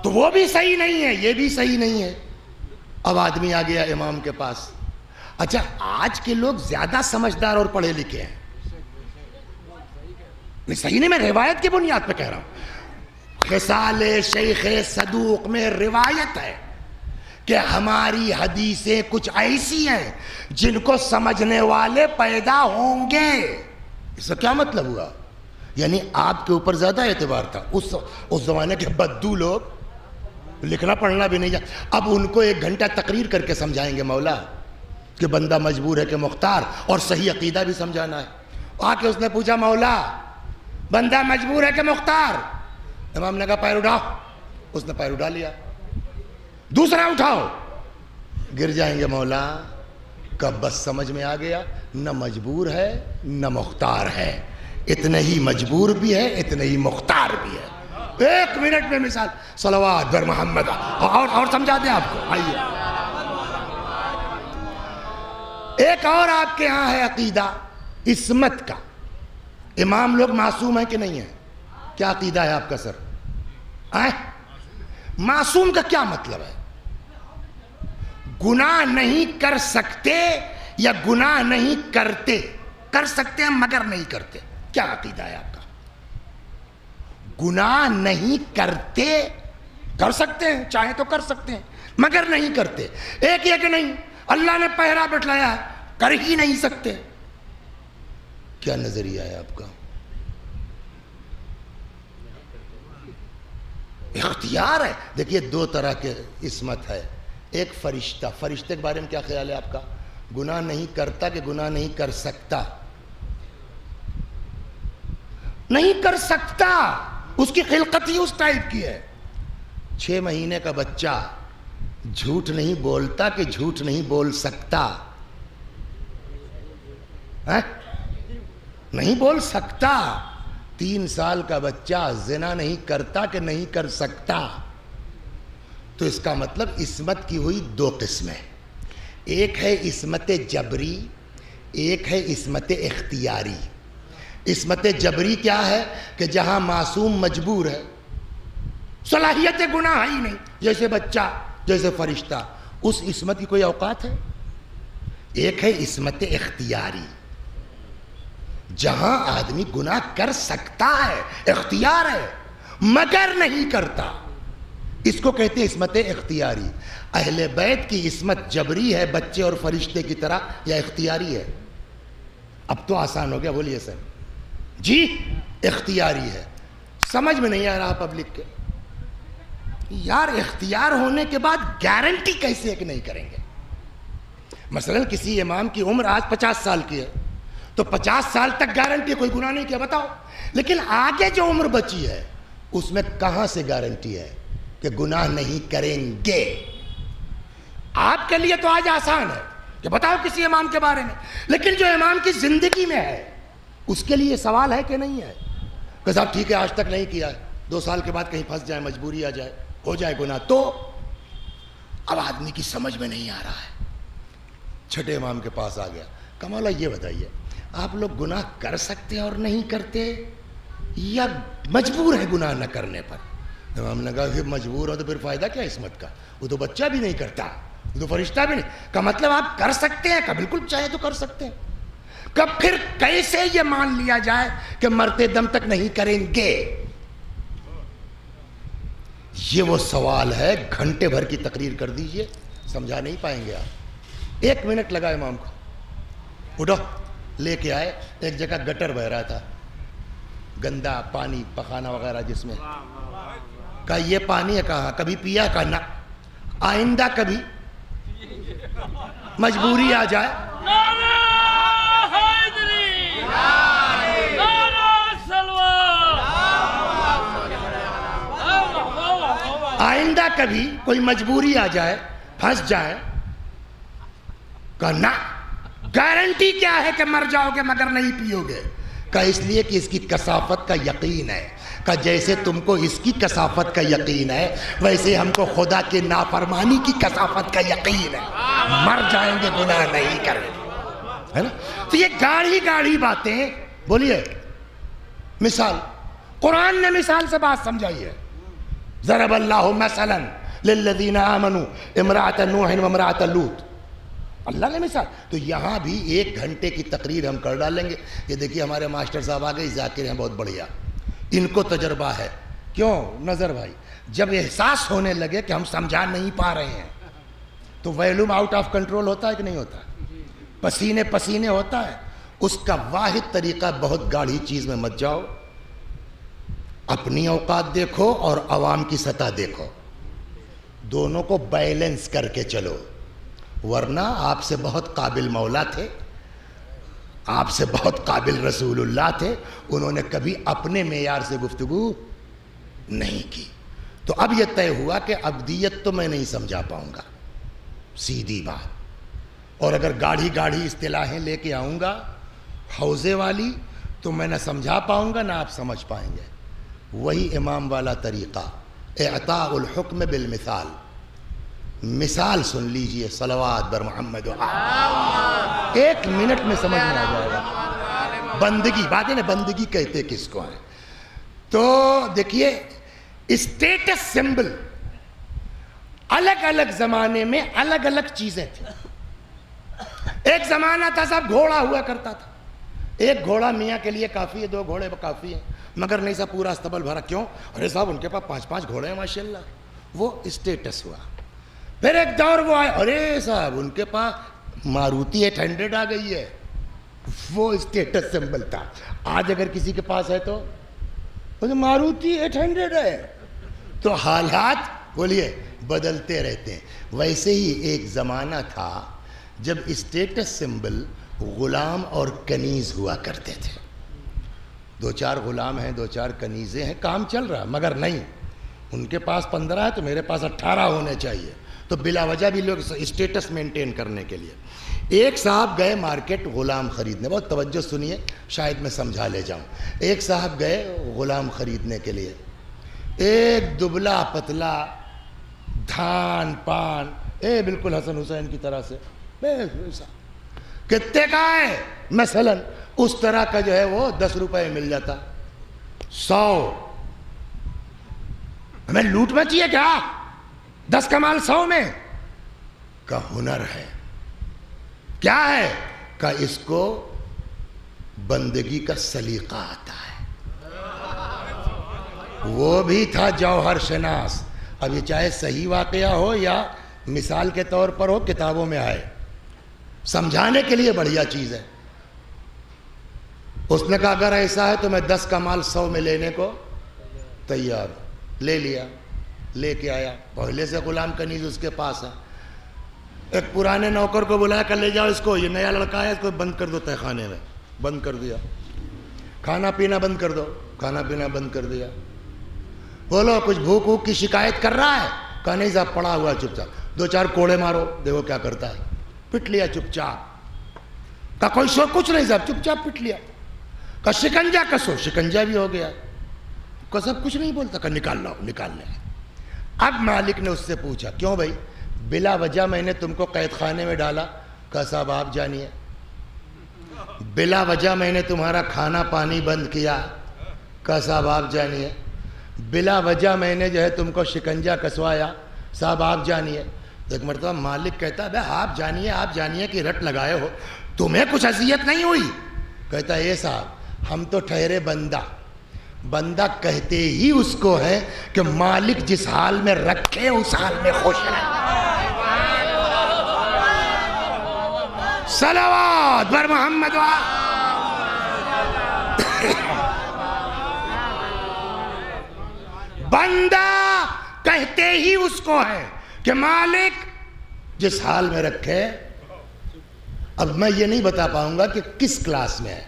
تو وہ بھی صحیح نہیں ہے، یہ بھی صحیح نہیں ہے۔ اب آدمی آ گیا امام کے پاس۔ اچھا آج کے لوگ زیادہ سمجھدار اور پڑھے لکھے ہیں، نہیں صحیح نہیں، میں روایت کی بنیاد پہ کہہ رہا ہوں۔ خصال شیخ صدوق میں روایت ہے کہ ہماری حدیثیں کچھ ایسی ہیں جن کو سمجھنے والے پیدا ہوں گے۔ اس کا کیا مطلب ہوا؟ یعنی آپ کے اوپر زیادہ اعتبار تھا۔ اس زمانے کے بدو لوگ لکھنا پڑھنا بھی نہیں جانتے، اب ان کو 1 گھنٹہ تقریر کر کے سمجھائیں گے مولا کہ بندہ مجبور ہے کہ مختار، اور صحیح عقیدہ بھی سمجھانا ہے۔ آ کے اس نے پوچھا مولا بندہ مجبور ہے کہ مختار؟ امام نے کہا پیر اٹھاؤ۔ اس نے پیر اٹھا لیا۔ دوسرا اٹھاؤ، گر جائیں گے مولا۔ کب بس سمجھ میں آ گیا نہ مجبور ہے نہ مختار ہے، اتنے ہی مجبور بھی ہے اتنے ہی مختار بھی ہے۔ 1 منٹ میں مثال، صلوات بر محمد۔ اور سمجھا دیں آپ کو، آئیے۔ ایک اور آپ کے ہاں ہے عقیدہ عصمت کا۔ امام لوگ معصوم ہیں کہ نہیں ہیں؟ کیا عقیدہ ہے آپ کا سر؟ معصوم کا کیا مطلب ہے؟ گناہ نہیں کر سکتے یا گناہ نہیں کرتے؟ کر سکتے ہیں مگر نہیں کرتے، کیا عقیدہ ہے آپ کا؟ گناہ نہیں کرتے، کر سکتے ہیں چاہے تو کر سکتے ہیں مگر نہیں کرتے۔ ایک یہ کہ نہیں اللہ نے پہرا بٹھلایا ہے کر ہی نہیں سکتے، کیا نظریہ ہے آپ کا؟ اختیار ہے۔ دیکھیے 2 طرح کے عصمت ہے، ایک فرشتہ، فرشتے کے بارے میں کیا خیال ہے آپ کا؟ گناہ نہیں کرتا کہ گناہ نہیں کر سکتا؟ نہیں کر سکتا، اس کی خلقت ہی اس ٹائپ کی ہے۔ 6 مہینے کا بچہ جھوٹ نہیں بولتا کہ جھوٹ نہیں بول سکتا؟ نہیں بول سکتا۔ 3 سال کا بچہ زنا نہیں کرتا کہ نہیں کر سکتا؟ تو اس کا مطلب عصمت کی ہوئی 2 قسمیں، ایک ہے عصمت جبری، ایک ہے عصمت اختیاری۔ عصمت جبری کیا ہے؟ کہ جہاں معصوم مجبور ہے، صلاحیت گناہ ہی نہیں، جیسے بچہ جیسے فرشتہ، اس عصمت کی کوئی اوقات ہے۔ ایک ہے عصمت اختیاری، جہاں آدمی گناہ کر سکتا ہے، اختیار ہے مگر نہیں کرتا، اس کو کہتے ہیں عصمت اختیاری۔ اہل بیت کی عصمت جبری ہے بچے اور فرشتے کی طرح یا اختیاری ہے؟ اب تو آسان ہو گیا، بولیے سر جی اختیاری ہے۔ سمجھ میں نہیں آ رہا پبلک کے، یار اختیار ہونے کے بعد گارنٹی کیسے ہے کہ نہیں کریں گے؟ مثلا کسی امام کی عمر آج 50 سال کی ہے تو 50 سال تک گارنٹی کوئی گناہ نہیں کیا، بتاؤ، لیکن آگے جو عمر بچی ہے اس میں کہاں سے گارنٹی ہے کہ گناہ نہیں کریں گے؟ آپ کے لیے تو آج آسان ہے کہ بتاؤ کسی امام کے بارے میں، لیکن جو امام کی زندگی میں ہے اس کے لیے سوال ہے کہ نہیں ہے کہ صاحب ٹھیک ہے آج تک نہیں کیا ہے، 2 سال کے بعد کہیں پھنس جائے, مجبوری آ جائے, ہو جائے گناہ, تو اب آدمی کی سمجھ میں نہیں آ رہا ہے. چھٹے امام کے پاس آ گیا, کہ مولا یہ بتائیے آپ لوگ گناہ کر سکتے اور نہیں کرتے, یا مجبور ہے گناہ نہ کرنے پر؟ امام نے کہا کہ مجبور ہو تو پھر فائدہ کیا عصمت کا, وہ تو بچہ بھی نہیں کرتا, وہ تو فرشتہ بھی نہیں. کا مطلب آپ کر سکتے ہیں؟ کہ بالکل چاہے تو کر سکتے ہیں. کب پھر کیسے یہ مان لیا جائے کہ مرتے دم تک نہیں کریں گے؟ یہ وہ سوال ہے, گھنٹے بھر کی تقریر کر دیجئے, سمجھا نہیں پائیں گے آپ. 1 منٹ لگا امام کو, اٹھو, لے کے آئے. ایک جگہ گٹر بہ رہا تھا, گندا پانی, پخانہ وغیرہ جس میں. کہا یہ پانی ہے, کہا کبھی پیا؟ کہا نہ, آئندہ کبھی مجبوری آ جائے. آئندہ کبھی کوئی مجبوری آ جائے, پھنس جائے, کہا نہ, گارنٹی کیا ہے کہ مر جاؤ گے مگر نہیں پیو گے؟ کہا اس لیے کہ اس کی کثافت کا یقین ہے. کہا جیسے تم کو اس کی کثافت کا یقین ہے, ویسے ہم کو خدا کی نافرمانی کی کثافت کا یقین ہے. مر جائیں گے, گناہ نہیں کریں گے, ہے نا؟ تو یہ گاڑی باتیں. بولیے مثال, قرآن نے مثال سے بات سمجھائی ہے. ضرب اللہ مثلا للذین آمنوا امرأۃ نوح و امرأۃ لوط. اللہ نے مثال. تو یہاں بھی 1 گھنٹے کی تقریر ہم کر ڈالیں گے. یہ دیکھیے ہمارے ماسٹر صاحب آ گئے, ذاکر ہیں بہت بڑھیا, ان کو تجربہ ہے. کیوں نظر بھائی, جب احساس ہونے لگے کہ ہم سمجھا نہیں پا رہے ہیں تو ویلوم آؤٹ آف کنٹرول ہوتا ہے کہ نہیں ہوتا, پسینے ہوتا ہے. اس کا واحد طریقہ, بہت گاڑھی چیز میں مت جاؤ, اپنی اوقات دیکھو اور عوام کی سطح دیکھو, دونوں کو بیلنس کر کے چلو. ورنہ آپ سے بہت قابل مولا تھے, آپ سے بہت قابل رسول اللہ تھے, انہوں نے کبھی اپنے معیار سے گفتگو نہیں کی. تو اب یہ طے ہوا کہ ابدیت تو میں نہیں سمجھا پاؤں گا, سیدھی بات. اور اگر گاڑھی اصطلاحیں لے کے آؤں گا حوزے والی, تو میں نہ سمجھا پاؤں گا نہ آپ سمجھ پائیں گے. وہی امام والا طریقہ, اعطاء الحکم بالمثال. مثال سن لیجئے, صلوات بر محمد. 1 منٹ میں سمجھ میں آ جائے گا. بندگی, باتیں نا, بندگی کہتے کس کو ہیں. تو دیکھیے, اسٹیٹس سمبل الگ الگ زمانے میں الگ الگ چیزیں تھیں. ایک زمانہ تھا صاحب گھوڑا ہوا کرتا تھا. 1 گھوڑا میاں کے لیے کافی ہے, 2 گھوڑے کافی ہیں, مگر نہیں صاحب پورا استبل بھرا. کیوں؟ ارے صاحب ان کے پاس 5 گھوڑے ہیں ماشاءاللہ. وہ اسٹیٹس ہوا. پھر ایک دور وہ آئے, ارے صاحب ان کے پاس ماروتی 800 آ گئی ہے. وہ اسٹیٹس سمبل تھا. آج اگر کسی کے پاس ہے تو ماروتی 800 ہے. تو حالات بولیے بدلتے رہتے ہیں. ویسے ہی ایک زمانہ تھا جب اسٹیٹس سمبل غلام اور کنیز ہوا کرتے تھے. 2-4 غلام ہیں, 2-4 کنیزیں ہیں, کام چل رہا. مگر نہیں, ان کے پاس 15 ہے تو میرے پاس 18 ہونے چاہیے. تو بلا وجہ بھی لوگ اسٹیٹس مینٹین کرنے کے لیے. ایک صاحب گئے مارکیٹ غلام خریدنے, بہت توجہ سنیے, شاید میں سمجھا لے جاؤں. ایک صاحب گئے غلام خریدنے کے لیے. ایک دبلا پتلا, دھان پان, بالکل حسن حسین کی طرح سے. کتنے کا ہے مثلا؟ اس طرح کا جو ہے وہ 10 روپے مل جاتا. 100 ہمیں لوٹ میں چاہیے کیا؟ 10 کا مال 100 میں کا ہنر ہے. کیا ہے؟ کہ اس کو بندگی کا سلیقہ آتا ہے. وہ بھی تھا جوہر شناس. اب یہ چاہے صحیح واقعہ ہو یا مثال کے طور پر ہو, کتابوں میں آئے, سمجھانے کے لیے بڑھیا چیز ہے. اس نے کہا اگر ایسا ہے تو میں 10 کا مال 100 میں لینے کو تیار ہوں. لے لیا, لے کے آیا. پہلے سے غلام کنیز اس کے پاس ہے. ایک پرانے نوکر کو بلایا کہ لے جاؤ اس کو, یہ نیا لڑکا ہے, اس کو بند کر دو تہ خانے میں. بند کر دیا. کھانا پینا بند کر دو. کھانا پینا بند کر دیا. بولو کچھ بھوک ووک کی شکایت کر رہا ہے؟ کہا نہیں صاحب پڑا ہوا چپ چاپ. 2-4 کوڑے مارو, دیکھو کیا کرتا ہے. پٹ لیا چپ چاپ. کہا کوئی شور کچھ نہیں صاحب, چپ چاپ پٹ لیا. کہا شکنجا کسو, شکنجا بھی ہو گیا. کہ سب کچھ نہیں بولتا، کہ نکال لاؤ نکال لیں۔ اب مالک نے اس سے پوچھا کیوں بھائی، بلا وجہ میں نے تم کو قید خانے میں ڈالا؟ کہا صاحب آپ جانیے۔ بلا وجہ میں نے تمہارا کھانا پانی بند کیا؟ کہا صاحب آپ جانیے۔ بلا وجہ میں نے جو ہے تم کو شکنجہ کسوایا؟ صاحب آپ جانیے۔ ایک مرتبہ مالک کہتا ہے آپ جانیے کہ رٹ لگائے ہو، تمہیں کچھ اذیت نہیں ہوئی؟ کہتا ہے اے صاحب ہم تو ٹھہرے بندہ، بندہ کہتے ہی اس کو ہے کہ مالک جس حال میں رکھے اس حال میں خوش ہے۔ صلوات بر محمد بندہ کہتے ہی اس کو ہے کہ مالک جس حال میں رکھے۔ اب میں یہ نہیں بتا پاؤں گا کہ کس کلاس میں ہے،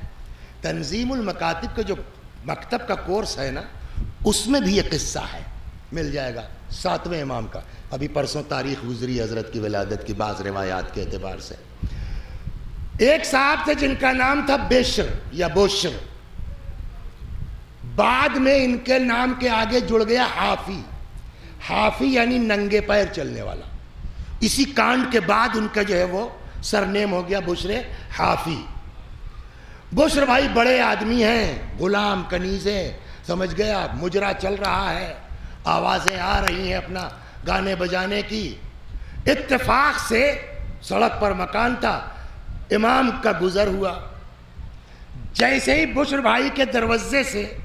تنظیم المکاتب کا جو مکتب کا کورس ہے نا، اس میں بھی یہ قصہ ہے، مل جائے گا 7ویں امام کا۔ ابھی پرسوں تاریخ گزری حضرت کی ولادت کی بعض روایات کے اعتبار سے۔ ایک صاحب تھے جن کا نام تھا بشر یا بوشر، بعد میں ان کے نام کے آگے جڑ گیا حافی۔ حافی یعنی ننگے پیر چلنے والا۔ اسی کانڈ کے بعد ان کا جو ہے وہ سرنیم ہو گیا بشر حافی۔ بشر بھائی بڑے آدمی ہیں، غلام کنیزیں، سمجھ گیا، مجرا چل رہا ہے، آوازیں آ رہی ہیں اپنا گانے بجانے کی۔ اتفاق سے سڑک پر مکان تھا، امام کا گزر ہوا۔ جیسے ہی بشر بھائی کے دروازے سے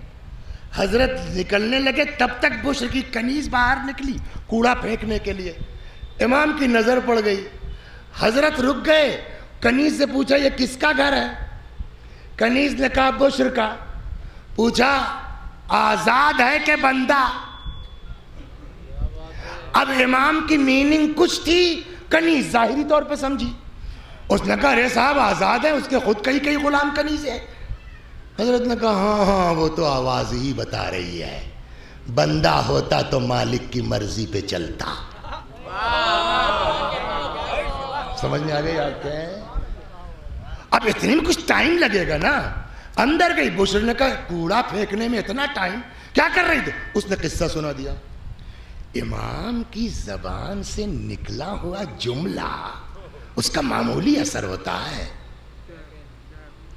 حضرت نکلنے لگے، تب تک بشر کی کنیز باہر نکلی کوڑا پھینکنے کے لیے۔ امام کی نظر پڑ گئی، حضرت رک گئے، کنیز سے پوچھا یہ کس کا گھر ہے؟ کنیز نے کہا بشر کا۔ پوچھا آزاد ہے کہ بندہ؟ اب امام کی میننگ کچھ تھی، کنیز ظاہری طور پہ سمجھی۔ اس نے کہا ارے صاحب آزاد ہے، اس کے خود کئی غلام کنیز ہے۔ حضرت نے کہا ہاں وہ تو آواز ہی بتا رہی ہے، بندہ ہوتا تو مالک کی مرضی پہ چلتا۔ سمجھ میں آ گئی آپ کیا ہے؟ اب اتنے میں کچھ ٹائم لگے گا نا۔ اندر گئی، بشر نے کہا کوڑا پھینکنے میں اتنا ٹائم کیا کر رہی تھی؟ اس نے قصہ سنا دیا۔ امام کی زبان سے نکلا ہوا جملہ اس کا معمولی اثر ہوتا ہے۔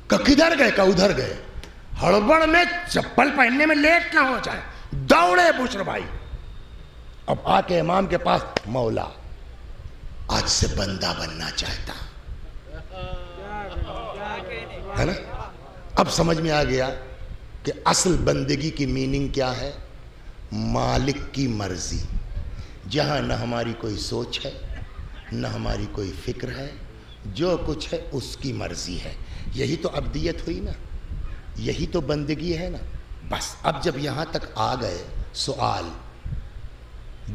کہ کدھر گئے؟ کہ ادھر گئے۔ ہڑبڑ میں چپل پہننے میں لیٹ نہ ہو جائے، دوڑے بشر بھائی۔ اب آ کے امام کے پاس، مولا آج سے بندہ بننا چاہتا ہے نا۔ اب سمجھ میں آ گیا کہ اصل بندگی کی میننگ کیا ہے؟ مالک کی مرضی۔ جہاں نہ ہماری کوئی سوچ ہے، نہ ہماری کوئی فکر ہے، جو کچھ ہے اس کی مرضی ہے۔ یہی تو عبدیت ہوئی نا، یہی تو بندگی ہے نا۔ بس اب جب یہاں تک آ گئے، سوال،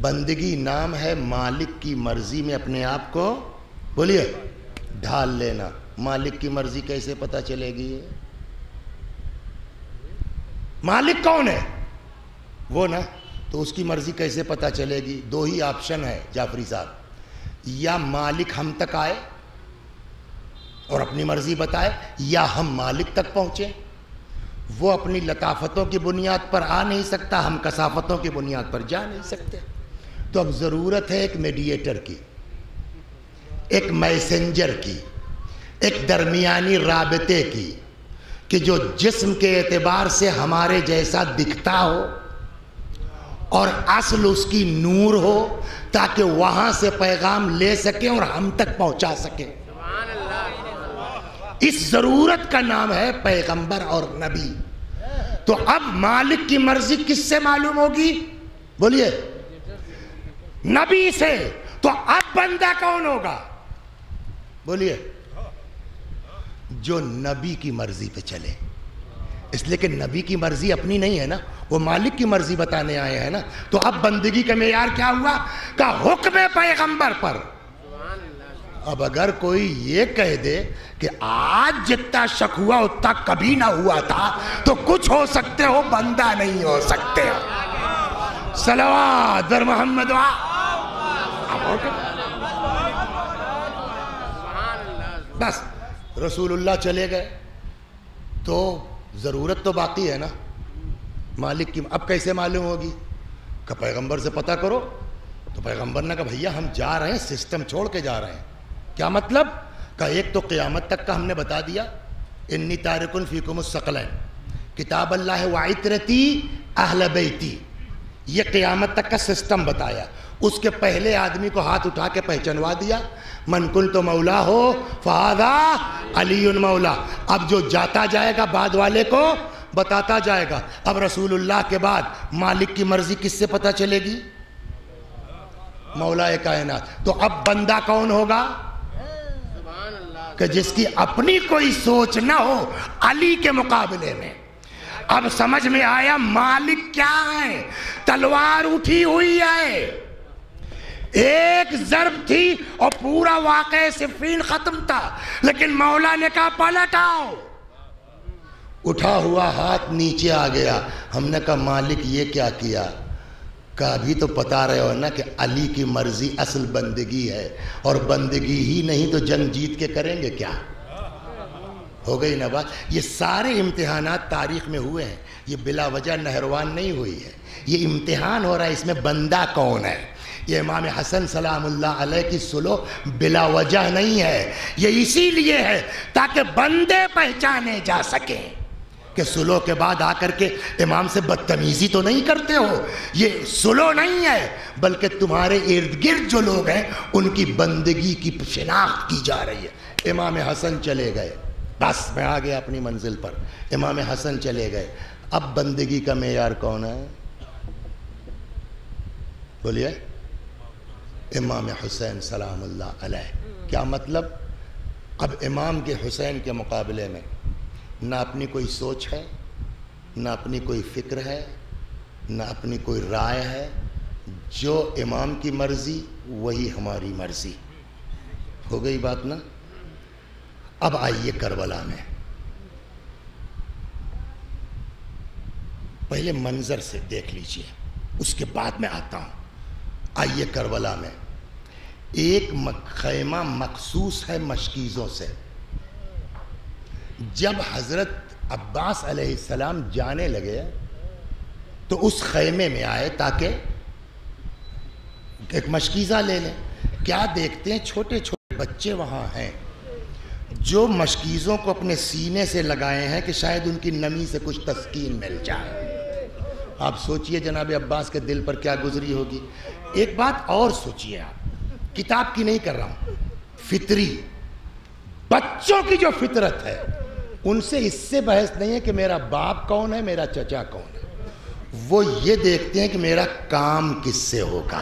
بندگی نام ہے مالک کی مرضی میں اپنے آپ کو بولیے ڈھال لینا۔ مالک کی مرضی کیسے پتہ چلے گی؟ مالک کون ہے؟ وہ نا، تو اس کی مرضی کیسے پتہ چلے گی؟ دو ہی آپشن ہے جعفری صاحب، یا مالک ہم تک آئے اور اپنی مرضی بتائے، یا ہم مالک تک پہنچے۔ وہ اپنی لطافتوں کی بنیاد پر آ نہیں سکتا، ہم کثافتوں کی بنیاد پر جا نہیں سکتے۔ تو اب ضرورت ہے ایک میڈیٹر کی، ایک میسنجر کی، ایک درمیانی رابطے کی، کہ جو جسم کے اعتبار سے ہمارے جیسا دکھتا ہو اور اصل اس کی نور ہو، تاکہ وہاں سے پیغام لے سکیں اور ہم تک پہنچا سکیں۔ اس ضرورت کا نام ہے پیغمبر اور نبی۔ تو اب مالک کی مرضی کس سے معلوم ہوگی؟ بولیے نبی سے۔ تو اب بندہ کون ہوگا؟ بولیے جو نبی کی مرضی پہ چلے۔ اس لیے کہ نبی کی مرضی اپنی نہیں ہے نا، وہ مالک کی مرضی بتانے آئے ہیں نا۔ تو اب بندگی کا معیار کیا ہوا؟ کہ حکم پیغمبر پر۔ اب اگر کوئی یہ کہہ دے کہ آج جتنا شک ہوا اتنا کبھی نہ ہوا تھا، تو کچھ ہو سکتے ہو، بندہ نہیں ہو سکتے۔ صلوات بر محمد بس رسول اللہ چلے گئے تو ضرورت تو باقی ہے نا۔ مالک کی اب کیسے معلوم ہوگی؟ کہ پیغمبر سے پتہ کرو. تو پیغمبر نے کہا بھیا ہم جا رہے ہیں, سسٹم چھوڑ کے جا رہے ہیں. کیا مطلب؟ کہ ایک تو قیامت تک کا ہم نے بتا دیا, انی تارکن فیکم الثقلین, کتاب اللہ وعترتی اہل بیتی, یہ قیامت تک کا سسٹم بتایا. اس کے پہلے آدمی کو ہاتھ اٹھا کے پہچنوا دیا, من کنت مولا ہو فہذا علی مولا. اب جو جاتا جائے گا بعد والے کو بتاتا جائے گا. اب رسول اللہ کے بعد مالک کی مرضی کس سے پتہ چلے گی؟ مولا کائنات. تو اب بندہ کون ہوگا؟ کہ جس کی اپنی کوئی سوچ نہ ہو علی کے مقابلے میں. اب سمجھ میں آیا مالک کیا ہے؟ تلوار اٹھی ہوئی ہے, ایک ضرب تھی اور پورا واقعہ صفین ختم تھا, لیکن مولا نے کہا پلٹاؤ. اٹھا ہوا ہاتھ نیچے آ گیا. ہم نے کہا مالک یہ کیا کیا؟ کہ ابھی تو پتا رہے ہو نا کہ علی کی مرضی اصل بندگی ہے, اور بندگی ہی نہیں تو جنگ جیت کے کریں گے کیا؟ ہو گئی نا بات. یہ سارے امتحانات تاریخ میں ہوئے ہیں, یہ بلا وجہ نہروان نہیں ہوئی ہے. یہ امتحان ہو رہا ہے, اس میں بندہ کون ہے. یہ امام حسن سلام اللہ علیہ کی سلو بلا وجہ نہیں ہے, یہ اسی لیے ہے تاکہ بندے پہچانے جا سکیں کہ سلو کے بعد آ کر کے امام سے بدتمیزی تو نہیں کرتے ہو. یہ سلو نہیں ہے, بلکہ تمہارے ارد گرد جو لوگ ہیں ان کی بندگی کی شناخت کی جا رہی ہے. امام حسن چلے گئے, بس میں آ گیا اپنی منزل پر. امام حسن چلے گئے. اب بندگی کا معیار کون ہے؟ بولیے. امام حسین سلام اللہ علیہ. کیا مطلب؟ اب امام کے حسین کے مقابلے میں نہ اپنی کوئی سوچ ہے, نہ اپنی کوئی فکر ہے, نہ اپنی کوئی رائے ہے. جو امام کی مرضی وہی ہماری مرضی. ہو گئی بات نا. اب آئیے کربلا میں. پہلے منظر سے دیکھ لیجئے, اس کے بعد میں آتا ہوں. آئیے کربلا میں ایک خیمہ مخصوص ہے مشکیزوں سے. جب حضرت عباس علیہ السلام جانے لگے تو اس خیمے میں آئے تاکہ ایک مشکیزہ لے لیں. کیا دیکھتے ہیں؟ چھوٹے چھوٹے بچے وہاں ہیں جو مشکیزوں کو اپنے سینے سے لگائے ہیں کہ شاید ان کی نمی سے کچھ تسکین مل جائے. آپ سوچئے جناب عباس کے دل پر کیا گزری ہوگی. ایک بات اور سوچئے, آپ کتاب کی نہیں کر رہا ہوں, فطری بچوں کی جو فطرت ہے ان سے اس سے بحث نہیں ہے کہ میرا باپ کون ہے, میرا چچا کون ہے. وہ یہ دیکھتے ہیں کہ میرا کام کس سے ہوگا.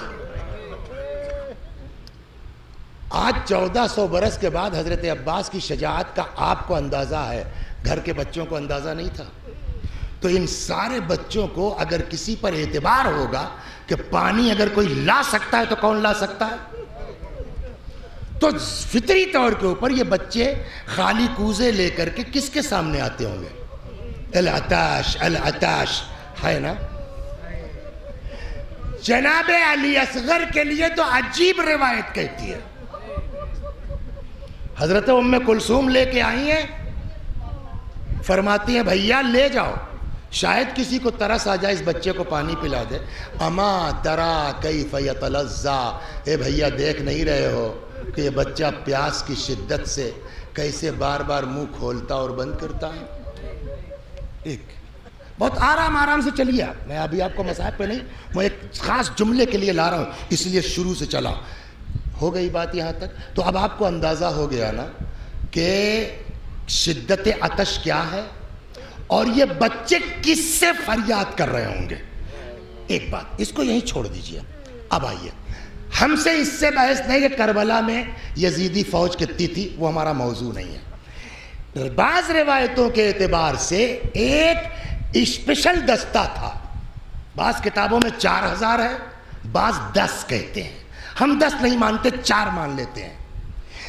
آج 1400 برس کے بعد حضرت عباس کی شجاعت کا آپ کو اندازہ ہے, گھر کے بچوں کو اندازہ نہیں تھا. تو ان سارے بچوں کو اگر کسی پر اعتبار ہوگا کہ پانی اگر کوئی لا سکتا ہے تو کون لا سکتا ہے؟ تو فطری طور کے اوپر یہ بچے خالی کوزے لے کر کے کس کے سامنے آتے ہوں گے؟ العطاش العطاش ہے نا. جناب علی اصغر کے لیے تو عجیب روایت کہتی ہے. حضرت ام کلثوم لے کے آئی ہیں, فرماتی ہیں بھیا لے جاؤ, شاید کسی کو ترس آ جائے اس بچے کو پانی پلا دے. اما ترا کیف یتلذا, اے بھیا دیکھ نہیں رہے ہو کہ یہ بچہ پیاس کی شدت سے کیسے بار بار منہ کھولتا اور بند کرتا ہے. ایک بہت آرام سے چلیے آپ, میں ابھی آپ کو مصاحب پہ نہیں, میں ایک خاص جملے کے لیے لا رہا ہوں اس لیے شروع سے چلا. ہو گئی بات یہاں تک. تو اب آپ کو اندازہ ہو گیا نا کہ شدت عطش کیا ہے اور یہ بچے کس سے فریاد کر رہے ہوں گے. ایک بات اس کو یہیں چھوڑ دیجئے. اب آئیے, ہم سے اس سے بحث نہیں کہ کربلا میں یزیدی فوج کتنی تھی, وہ ہمارا موضوع نہیں ہے. بعض روایتوں کے اعتبار سے ایک اسپیشل دستہ تھا. بعض کتابوں میں 4000 ہے, بعض 10 کہتے ہیں. ہم 10 نہیں مانتے, 4 مان لیتے ہیں.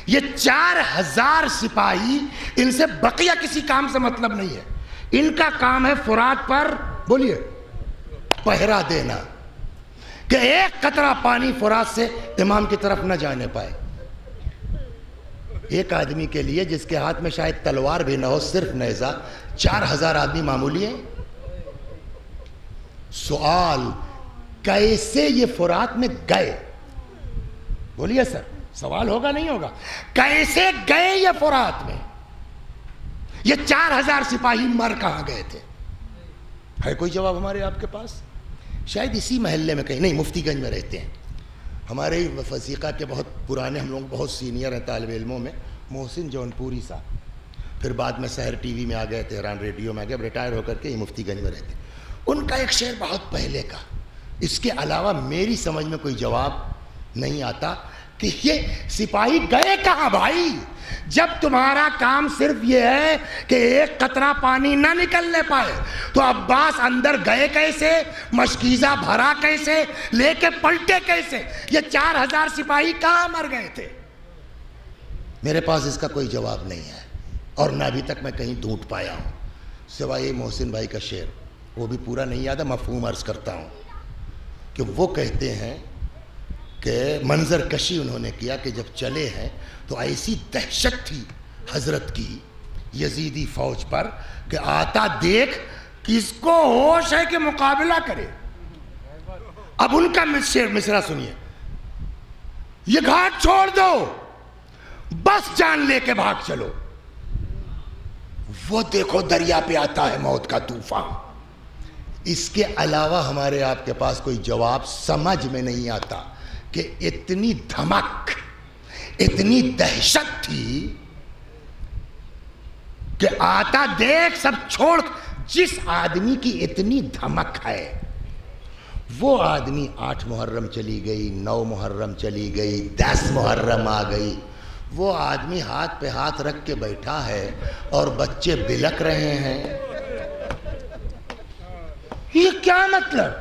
یہ 4000 سپاہی, ان سے بقیہ کسی کام سے مطلب نہیں ہے. ان کا کام ہے فرات پر بولیے پہرا دینا کہ ایک قطرہ پانی فرات سے امام کی طرف نہ جانے پائے. ایک آدمی کے لیے جس کے ہاتھ میں شاید تلوار بھی نہ ہو, صرف نیزہ, 4000 آدمی معمولی ہیں. سوال کیسے یہ فرات میں گئے؟ بولیے سر، سوال ہوگا نہیں ہوگا؟ کیسے گئے یہ فرات میں؟ یہ 4000 سپاہی مر کہاں گئے تھے؟ ہے کوئی جواب ہمارے آپ کے پاس؟ شاید اسی محلے میں کہیں، نہیں مفتی گنج میں رہتے ہیں ہمارے وثیقہ کے بہت پرانے، ہم لوگ بہت سینئر ہیں طالب علموں میں، محسن جون پوری صاحب، پھر بعد میں سحر ٹی وی میں آ گئے، تہران ریڈیو میں آ گئے، ریٹائر ہو کر کے یہ مفتی گنج میں رہتے ہیں۔ ان کا ایک شعر بہت پہلے کا، اس کے علاوہ میری سمجھ میں کوئی جواب نہیں آتا کہ یہ سپاہی گئے کہاں بھائی؟ جب تمہارا کام صرف یہ ہے کہ ایک قطرہ پانی نہ نکلنے پائے تو عباس اندر گئے کیسے؟ مشکیزہ بھرا کیسے؟ لے کے پلٹے کیسے؟ یہ 4000 سپاہی کہاں مر گئے تھے؟ میرے پاس اس کا کوئی جواب نہیں ہے، اور نہ ابھی تک میں کہیں ڈھونڈ پایا ہوں، سوائے محسن بھائی کا شعر، وہ بھی پورا نہیں یاد ہے، مفہوم عرض کرتا ہوں کہ وہ کہتے ہیں کہ منظر کشی انہوں نے کیا کہ جب چلے ہیں تو ایسی دہشت تھی حضرت کی یزیدی فوج پر کہ آتا دیکھ کس کو ہوش ہے کہ مقابلہ کرے۔ اب ان کا مصرع سنیے، یہ گھاٹ چھوڑ دو، بس جان لے کے بھاگ چلو۔ وہ دیکھو دریا پہ آتا ہے موت کا طوفان۔ اس کے علاوہ ہمارے آپ کے پاس کوئی جواب سمجھ میں نہیں آتا کہ اتنی دھمک، اتنی دہشت تھی کہ آتا دیکھ سب چھوڑ۔ جس آدمی کی اتنی دھمک ہے وہ آدمی 8 محرم چلی گئی، 9 محرم چلی گئی، 10 محرم آ گئی، وہ آدمی ہاتھ پہ ہاتھ رکھ کے بیٹھا ہے اور بچے بلک رہے ہیں۔ یہ کیا مطلب؟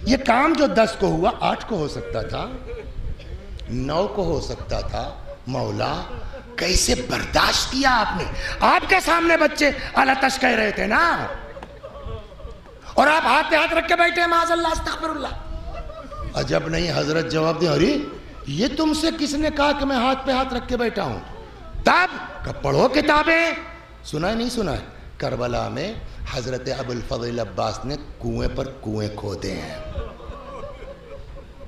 یہ کام جو 10 کو ہوا 8 کو ہو سکتا تھا، 9 کو ہو سکتا تھا۔ مولا کیسے برداشت کیا آپ نے؟ آپ کے سامنے بچے الاتش کہہ رہے تھے نا، اور آپ ہاتھ پہ ہاتھ رکھ کے بیٹھے ہیں، معاذ اللہ استغفر اللہ۔ عجب نہیں حضرت جواب دیں، ارے یہ تم سے کس نے کہا کہ میں ہاتھ پہ ہاتھ رکھ کے بیٹھا ہوں؟ تب کہ پڑھو کتابیں۔ سنا ہے نہیں سنا ہے؟ کربلا میں حضرت ابو الفضل عباس نے کنویں پر کنویں کھودے ہیں،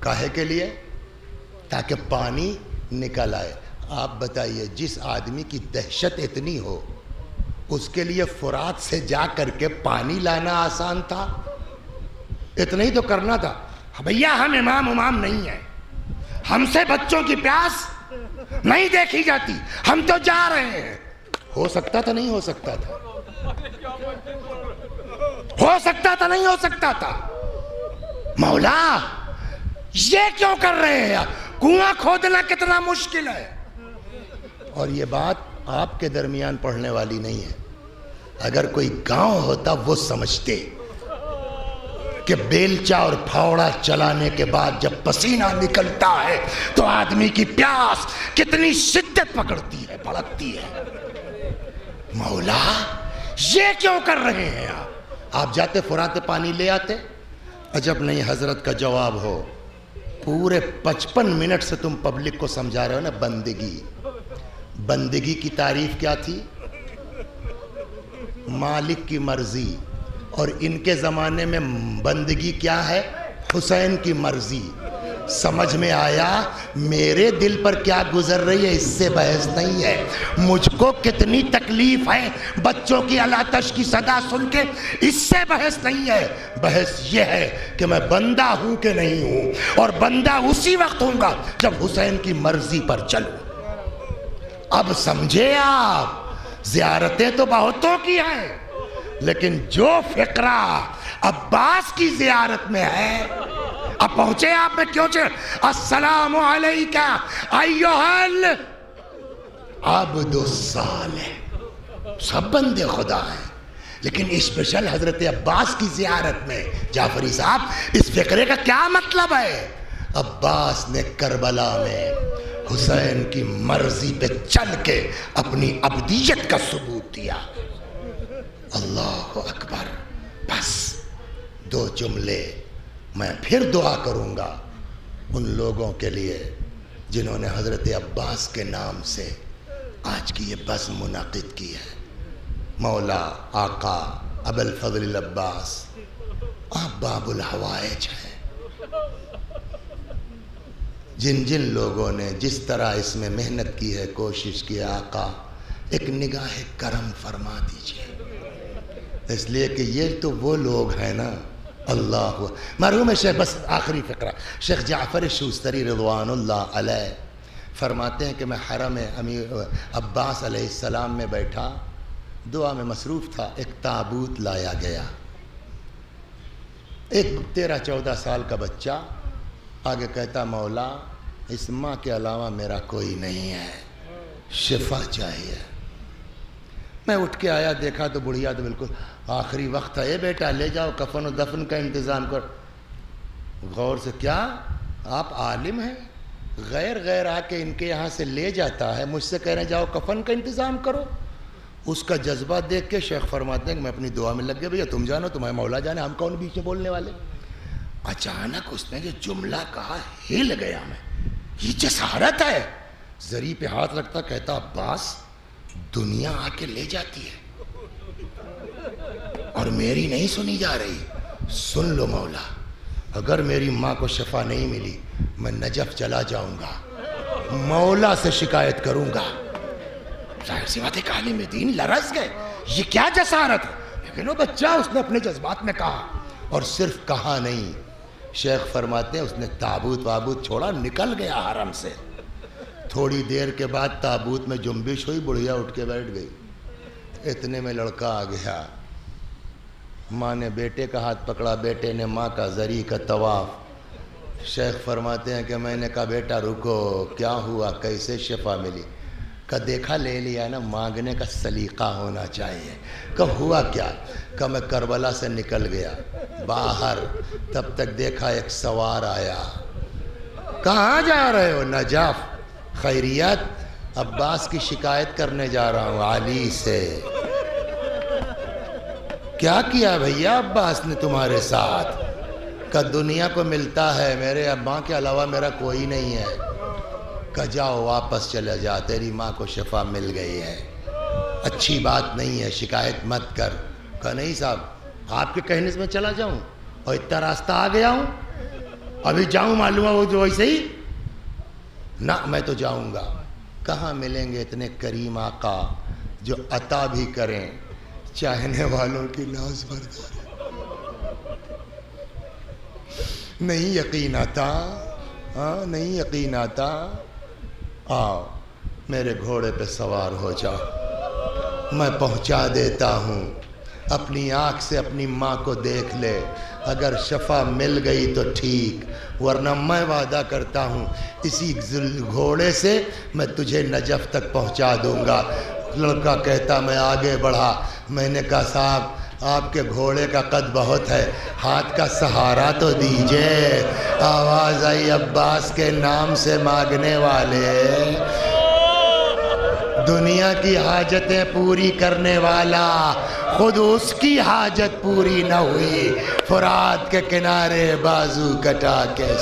کاہے کے لیے؟ تاکہ پانی نکل آئے۔ آپ بتائیے جس آدمی کی دہشت اتنی ہو اس کے لیے فرات سے جا کر کے پانی لانا آسان تھا؟ اتنا ہی تو کرنا تھا۔ بھیا ہم امام نہیں ہیں، ہم سے بچوں کی پیاس نہیں دیکھی جاتی، ہم تو جا رہے ہیں۔ ہو سکتا تھا نہیں ہو سکتا تھا؟ ہو سکتا تھا نہیں ہو سکتا تھا؟ مولا یہ کیوں کر رہے ہیں؟ کنواں کھودنا کتنا مشکل ہے۔ اور یہ بات آپ کے درمیان پڑھنے والی نہیں ہے، اگر کوئی گاؤں ہوتا وہ سمجھتے کہ بیلچا اور پھاوڑا چلانے کے بعد جب پسینہ نکلتا ہے تو آدمی کی پیاس کتنی شدت پکڑتی ہے، بھڑکتی ہے۔ مولا یہ کیوں کر رہے ہیں آپ جاتے فرات پانی لے آتے؟ عجب نہیں حضرت کا جواب ہو۔ پورے 55 منٹ سے تم پبلک کو سمجھا رہے ہو نا بندگی۔ بندگی کی تعریف کیا تھی؟ مالک کی مرضی، اور ان کے زمانے میں بندگی کیا ہے؟ حسین کی مرضی۔ سمجھ میں آیا میرے دل پر کیا گزر رہی ہے؟ اس سے بحث نہیں ہے۔ مجھ کو کتنی تکلیف ہے بچوں کی الاتش کی صدا سن کے، اس سے بحث نہیں ہے۔ بحث یہ ہے کہ میں بندہ ہوں کہ نہیں ہوں، اور بندہ اسی وقت ہوں گا جب حسین کی مرضی پر چلوں۔ اب سمجھے آپ، زیارتیں تو بہتوں کی ہیں، لیکن جو فقرہ عباس کی زیارت میں ہے، اب پہنچے آپ میں کیوں چاہے؟ السلام علیکہ ایہا العبد الصالح۔ سب بندے خدا ہیں، لیکن اسپیشل حضرت عباس کی زیارت میں۔ جعفری صاحب اس فقرے کا کیا مطلب ہے؟ عباس نے کربلا میں حسین کی مرضی پہ چل کے اپنی عبدیت کا ثبوت دیا۔ اللہ اکبر۔ بس 2 جملے میں پھر دعا کروں گا ان لوگوں کے لیے جنہوں نے حضرت عباس کے نام سے آج کی یہ بزم منعقد کی ہے۔ مولا آقا ابو الفضل عباس آپ باب الحوائج ہیں۔ جن جن لوگوں نے جس طرح اس میں محنت کی ہے، کوشش کی ہے، آقا ایک نگاہ کرم فرما دیجئے، اس لیے کہ یہ تو وہ لوگ ہیں نا۔ اللہ مرحوم شیخ، بس آخری فقرہ، شیخ جعفر شوستری رضوان اللہ علیہ فرماتے ہیں کہ میں حرم امیر عباس علیہ السلام میں بیٹھا، دعا میں مصروف تھا، ایک تابوت لایا گیا، ایک 13-14 سال کا بچہ آگے کہتا مولا اس ماں کے علاوہ میرا کوئی نہیں ہے، شفا چاہیے۔ میں اٹھ کے آیا، دیکھا تو بڑھیا تو بالکل آخری وقت ہے، بیٹا لے جاؤ کفن و دفن کا انتظام کر۔ غور سے، کیا آپ عالم ہیں؟ غیر آ کے ان کے یہاں سے لے جاتا ہے، مجھ سے کہہ رہے ہیں جاؤ کفن کا انتظام کرو۔ اس کا جذبہ دیکھ کے شیخ فرماتے ہیں کہ میں اپنی دعا میں لگ گیا، بھیا تم جانو، تمہیں مولا جانے، ہم کون بیچ میں بولنے والے۔ اچانک اس نے جو جملہ کہا ہل گیا میں، یہ جسارت ہے۔ زری پہ ہاتھ رکھتا کہتا عباس دنیا آ کے لے جاتی ہے اور میری نہیں سنی جا رہی، سن لو مولا، اگر میری ماں کو شفا نہیں ملی میں نجف چلا جاؤں گا، مولا سے شکایت کروں گا۔ ظاہر سی بات ہے کہ عالم دین لرز گئے، یہ کیا جسارت ہے، لیکن وہ بچہ اس نے اپنے جذبات میں کہا، اور صرف کہا نہیں، شیخ فرماتے ہیں اس نے تابوت وابوت چھوڑا، نکل گیا حرم سے۔ تھوڑی دیر کے بعد تابوت میں جنبش ہوئی، بڑھیا اٹھ کے بیٹھ گئی، اتنے میں لڑکا آ گیا، ماں نے بیٹے کا ہاتھ پکڑا، بیٹے نے ماں کا، زری کا طواف۔ شیخ فرماتے ہیں کہ میں نے کہا بیٹا رکو، کیا ہوا، کیسے شفا ملی؟ کہ دیکھا لے لیا نا، مانگنے کا سلیقہ ہونا چاہیے۔ کہ ہوا کیا؟ کہ میں کربلا سے نکل گیا باہر، تب تک دیکھا ایک سوار آیا، کہاں جا رہے ہو؟ نجف۔ خیریت؟ عباس کی شکایت کرنے جا رہا ہوں علی سے۔ کیا کیا بھیا عباس نے تمہارے ساتھ؟ کہ دنیا کو ملتا ہے، میرے اباں کے علاوہ میرا کوئی نہیں ہے۔ کہ جاؤ واپس چلے جا، تیری ماں کو شفا مل گئی ہے، اچھی بات نہیں ہے، شکایت مت کر۔ کہ نہیں صاحب، آپ کے کہنے سے میں چلا جاؤں، اور اتنا راستہ آ گیا ہوں، ابھی جاؤں معلوم ہے وہ جو ویسے ہی نہ، میں تو جاؤں گا۔ کہاں ملیں گے اتنے کریم آقا جو عطا بھی کریں، چاہنے والوں کی ناز بردار۔ نہیں یقین آتا، ہاں نہیں یقین آتا، آؤ میرے گھوڑے پہ سوار ہو جاؤ، میں پہنچا دیتا ہوں، اپنی آنکھ سے اپنی ماں کو دیکھ لے، اگر شفا مل گئی تو ٹھیک، ورنہ میں وعدہ کرتا ہوں اسی گھوڑے سے میں تجھے نجف تک پہنچا دوں گا۔ لڑکا کہتا میں آگے بڑھا، میں نے کہا صاحب آپ کے گھوڑے کا قد بہت ہے، ہاتھ کا سہارا تو دیجئے۔ آواز آئی عباس کے نام سے مانگنے والے، دنیا کی حاجتیں پوری کرنے والا، خود اس کی حاجت پوری نہ ہوئی، فرات کے کنارے بازو کٹا کے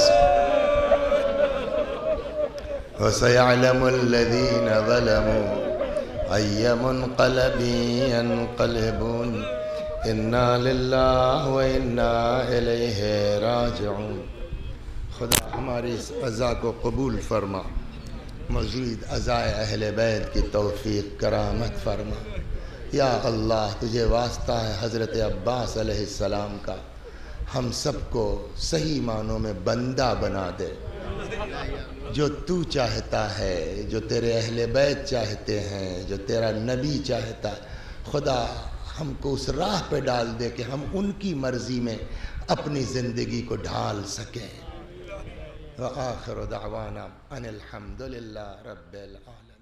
وَسَيَعْلَمُ الَّذِينَ ظَلَمُوا أَيَّ مُنْقَلَبٍ يَنْقَلِبُونَ اِنَّا لِلَّهِ وَإِنَّا إِلَيْهِ راجعون۔ خدا ہماری اس عزا کو قبول فرما، مزید عزائے اہل بیت کی توفیق کرامت فرما۔ یا اللہ تجھے واسطہ ہے حضرت عباس علیہ السلام کا، ہم سب کو صحیح معنوں میں بندہ بنا دے، جو تو چاہتا ہے، جو تیرے اہل بیت چاہتے ہیں، جو تیرا نبی چاہتا ہے، خدا ہم کو اس راہ پہ ڈال دے کہ ہم ان کی مرضی میں اپنی زندگی کو ڈھال سکیں۔ وآخر دعوانا ان الحمد للہ رب العالمین۔